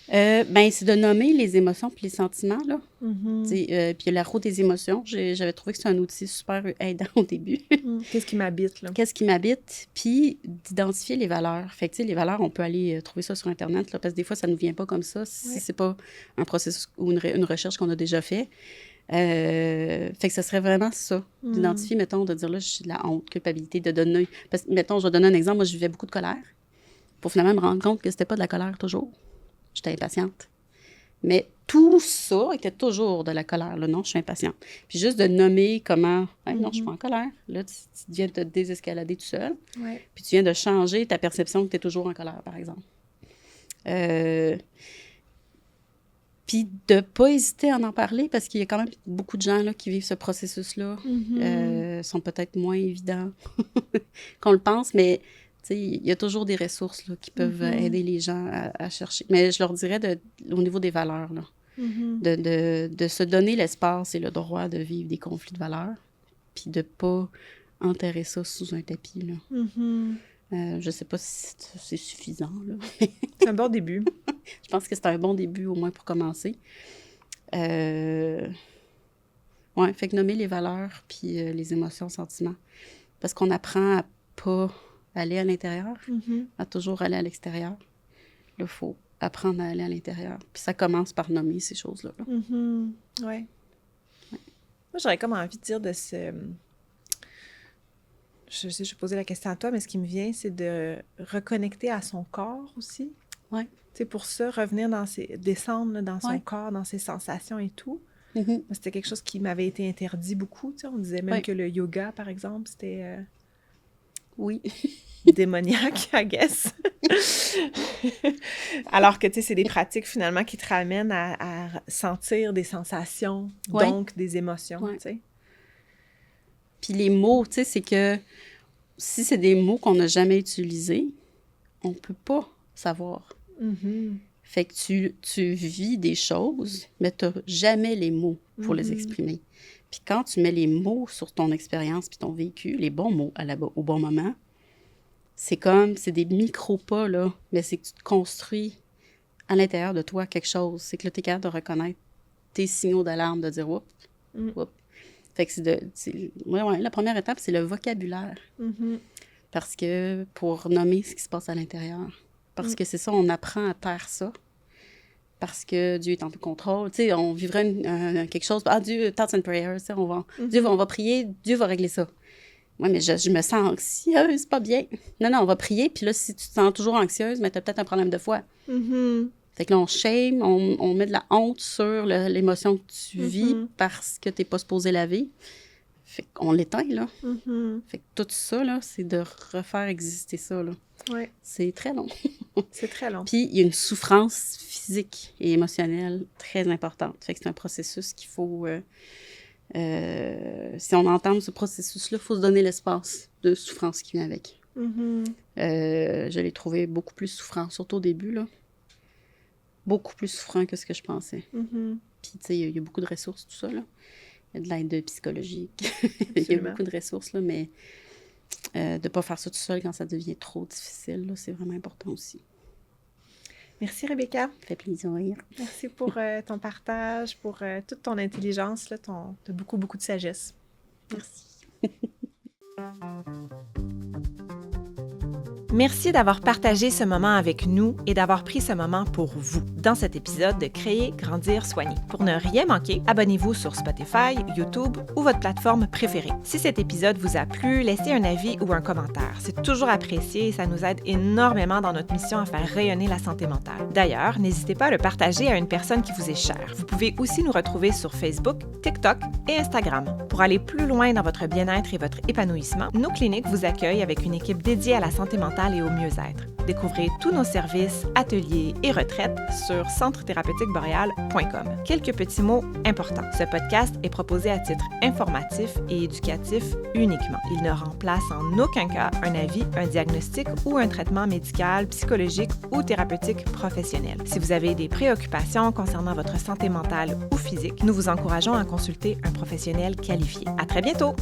[SPEAKER 2] Ben, c'est de nommer les émotions puis les sentiments, là. Puis la roue des émotions, j'avais trouvé que c'est un outil super aidant au début.
[SPEAKER 1] Qu'est-ce qui m'habite, là?
[SPEAKER 2] Qu'est-ce qui m'habite? Puis d'identifier les valeurs. Fait que, tu sais, les valeurs, on peut aller trouver ça sur Internet, là, parce que des fois, ça ne nous vient pas comme ça, si c'est pas un processus ou une recherche qu'on a déjà fait. Fait que ce serait vraiment ça, d'identifier, mettons, de dire là, j'ai de la honte, culpabilité, de donner... Parce que, mettons, je vais donner un exemple, moi, je vivais beaucoup de colère, pour finalement me rendre compte que c'était pas de la colère toujours. J'étais impatiente. Mais tout ça était toujours de la colère. Là, non, je suis impatiente. Puis juste de nommer comment... non, je suis pas en colère. Là, tu viens de te désescalader tout seul. Puis tu viens de changer ta perception que tu es toujours en colère, par exemple. Puis de ne pas hésiter à en parler, parce qu'il y a quand même beaucoup de gens là, qui vivent ce processus-là. Sont peut-être moins évidents qu'on le pense, mais... Il y a toujours des ressources là, qui peuvent aider les gens à chercher. Mais je leur dirais au niveau des valeurs, là, de se donner l'espace et le droit de vivre des conflits de valeurs, puis de ne pas enterrer ça sous un tapis. Là. Je ne sais pas si c'est suffisant. Là.
[SPEAKER 1] C'est un bon début.
[SPEAKER 2] Je pense que c'est un bon début, au moins pour commencer. Ouais, fait que nommer les valeurs, puis les émotions, sentiments. Parce qu'on apprend à pas... aller à l'intérieur, à toujours aller à l'extérieur. Là, il faut apprendre à aller à l'intérieur. Puis ça commence par nommer ces choses-là. Là.
[SPEAKER 1] Ouais. Moi, j'aurais comme envie de dire de se... Je sais, je vais poser la question à toi, mais ce qui me vient, c'est de reconnecter à son corps aussi.
[SPEAKER 2] Ouais.
[SPEAKER 1] Tu sais, pour ça, revenir descendre là, dans son
[SPEAKER 2] Ouais.
[SPEAKER 1] corps, dans ses sensations et tout.
[SPEAKER 2] Mhm.
[SPEAKER 1] Moi, c'était quelque chose qui m'avait été interdit beaucoup. Tu sais, on disait même
[SPEAKER 2] Ouais.
[SPEAKER 1] que le yoga, par exemple, c'était
[SPEAKER 2] Oui.
[SPEAKER 1] démoniaque, I guess. Alors que, tu sais, c'est des pratiques, finalement, qui te ramènent à sentir des sensations,
[SPEAKER 2] Ouais.
[SPEAKER 1] donc des émotions,
[SPEAKER 2] Ouais.
[SPEAKER 1] tu sais.
[SPEAKER 2] Puis les mots, tu sais, c'est que si c'est des mots qu'on n'a jamais utilisés, on peut pas savoir.
[SPEAKER 1] Mhm.
[SPEAKER 2] Fait que tu vis des choses, mais tu n'as jamais les mots pour les exprimer. Puis quand tu mets les mots sur ton expérience puis ton vécu, les bons mots au bon moment, c'est des micro-pas, là, mais c'est que tu te construis à l'intérieur de toi quelque chose. C'est que là, tu es capable de reconnaître tes signaux d'alarme, de dire « oups, oups ». Fait que la première étape, c'est le vocabulaire.
[SPEAKER 1] Mhm.
[SPEAKER 2] Parce que pour nommer ce qui se passe à l'intérieur. Parce que c'est ça, on apprend à taire ça. Parce que Dieu est en tout contrôle. Tu sais, on vivrait quelque chose. Ah, Dieu, thoughts and prayers, tu sais, on va prier, Dieu va régler ça. Oui, mais je me sens anxieuse, c'est pas bien. Non, on va prier, puis là, si tu te sens toujours anxieuse, mais tu as peut-être un problème de foi.
[SPEAKER 1] Mhm.
[SPEAKER 2] Fait que là, on shame, on met de la honte sur l'émotion que tu vis parce que tu n'es pas supposé la vivre. Fait qu'on l'éteint, là. Fait que tout ça, là, c'est de refaire exister ça, là.
[SPEAKER 1] Ouais.
[SPEAKER 2] C'est très long.
[SPEAKER 1] C'est très long.
[SPEAKER 2] Puis, il y a une souffrance physique et émotionnelle très importante. Fait que c'est un processus qu'il faut... si on entame ce processus-là, il faut se donner l'espace de souffrance qui vient avec. Je l'ai trouvé beaucoup plus souffrant, surtout au début, là. Beaucoup plus souffrant que ce que je pensais. Puis, tu sais, il y a beaucoup de ressources, tout ça, là. Il y a de l'aide psychologique. Il y a beaucoup de ressources, là, mais de ne pas faire ça tout seul quand ça devient trop difficile, là, c'est vraiment important aussi.
[SPEAKER 1] Merci, Rebecca.
[SPEAKER 2] Ça fait plaisir.
[SPEAKER 1] Merci pour ton partage, pour toute ton intelligence. Tu as beaucoup, beaucoup de sagesse.
[SPEAKER 2] Merci.
[SPEAKER 1] Merci d'avoir partagé ce moment avec nous et d'avoir pris ce moment pour vous dans cet épisode de Créer, Grandir, Soigner. Pour ne rien manquer, abonnez-vous sur Spotify, YouTube ou votre plateforme préférée. Si cet épisode vous a plu, laissez un avis ou un commentaire. C'est toujours apprécié et ça nous aide énormément dans notre mission à faire rayonner la santé mentale. D'ailleurs, n'hésitez pas à le partager à une personne qui vous est chère. Vous pouvez aussi nous retrouver sur Facebook, TikTok et Instagram. Pour aller plus loin dans votre bien-être et votre épanouissement, nos cliniques vous accueillent avec une équipe dédiée à la santé mentale et au mieux-être. Découvrez tous nos services, ateliers et retraites sur centrethérapeutiqueboréal.com. Quelques petits mots importants. Ce podcast est proposé à titre informatif et éducatif uniquement. Il ne remplace en aucun cas un avis, un diagnostic ou un traitement médical, psychologique ou thérapeutique professionnel. Si vous avez des préoccupations concernant votre santé mentale ou physique, nous vous encourageons à consulter un professionnel qualifié. À très bientôt!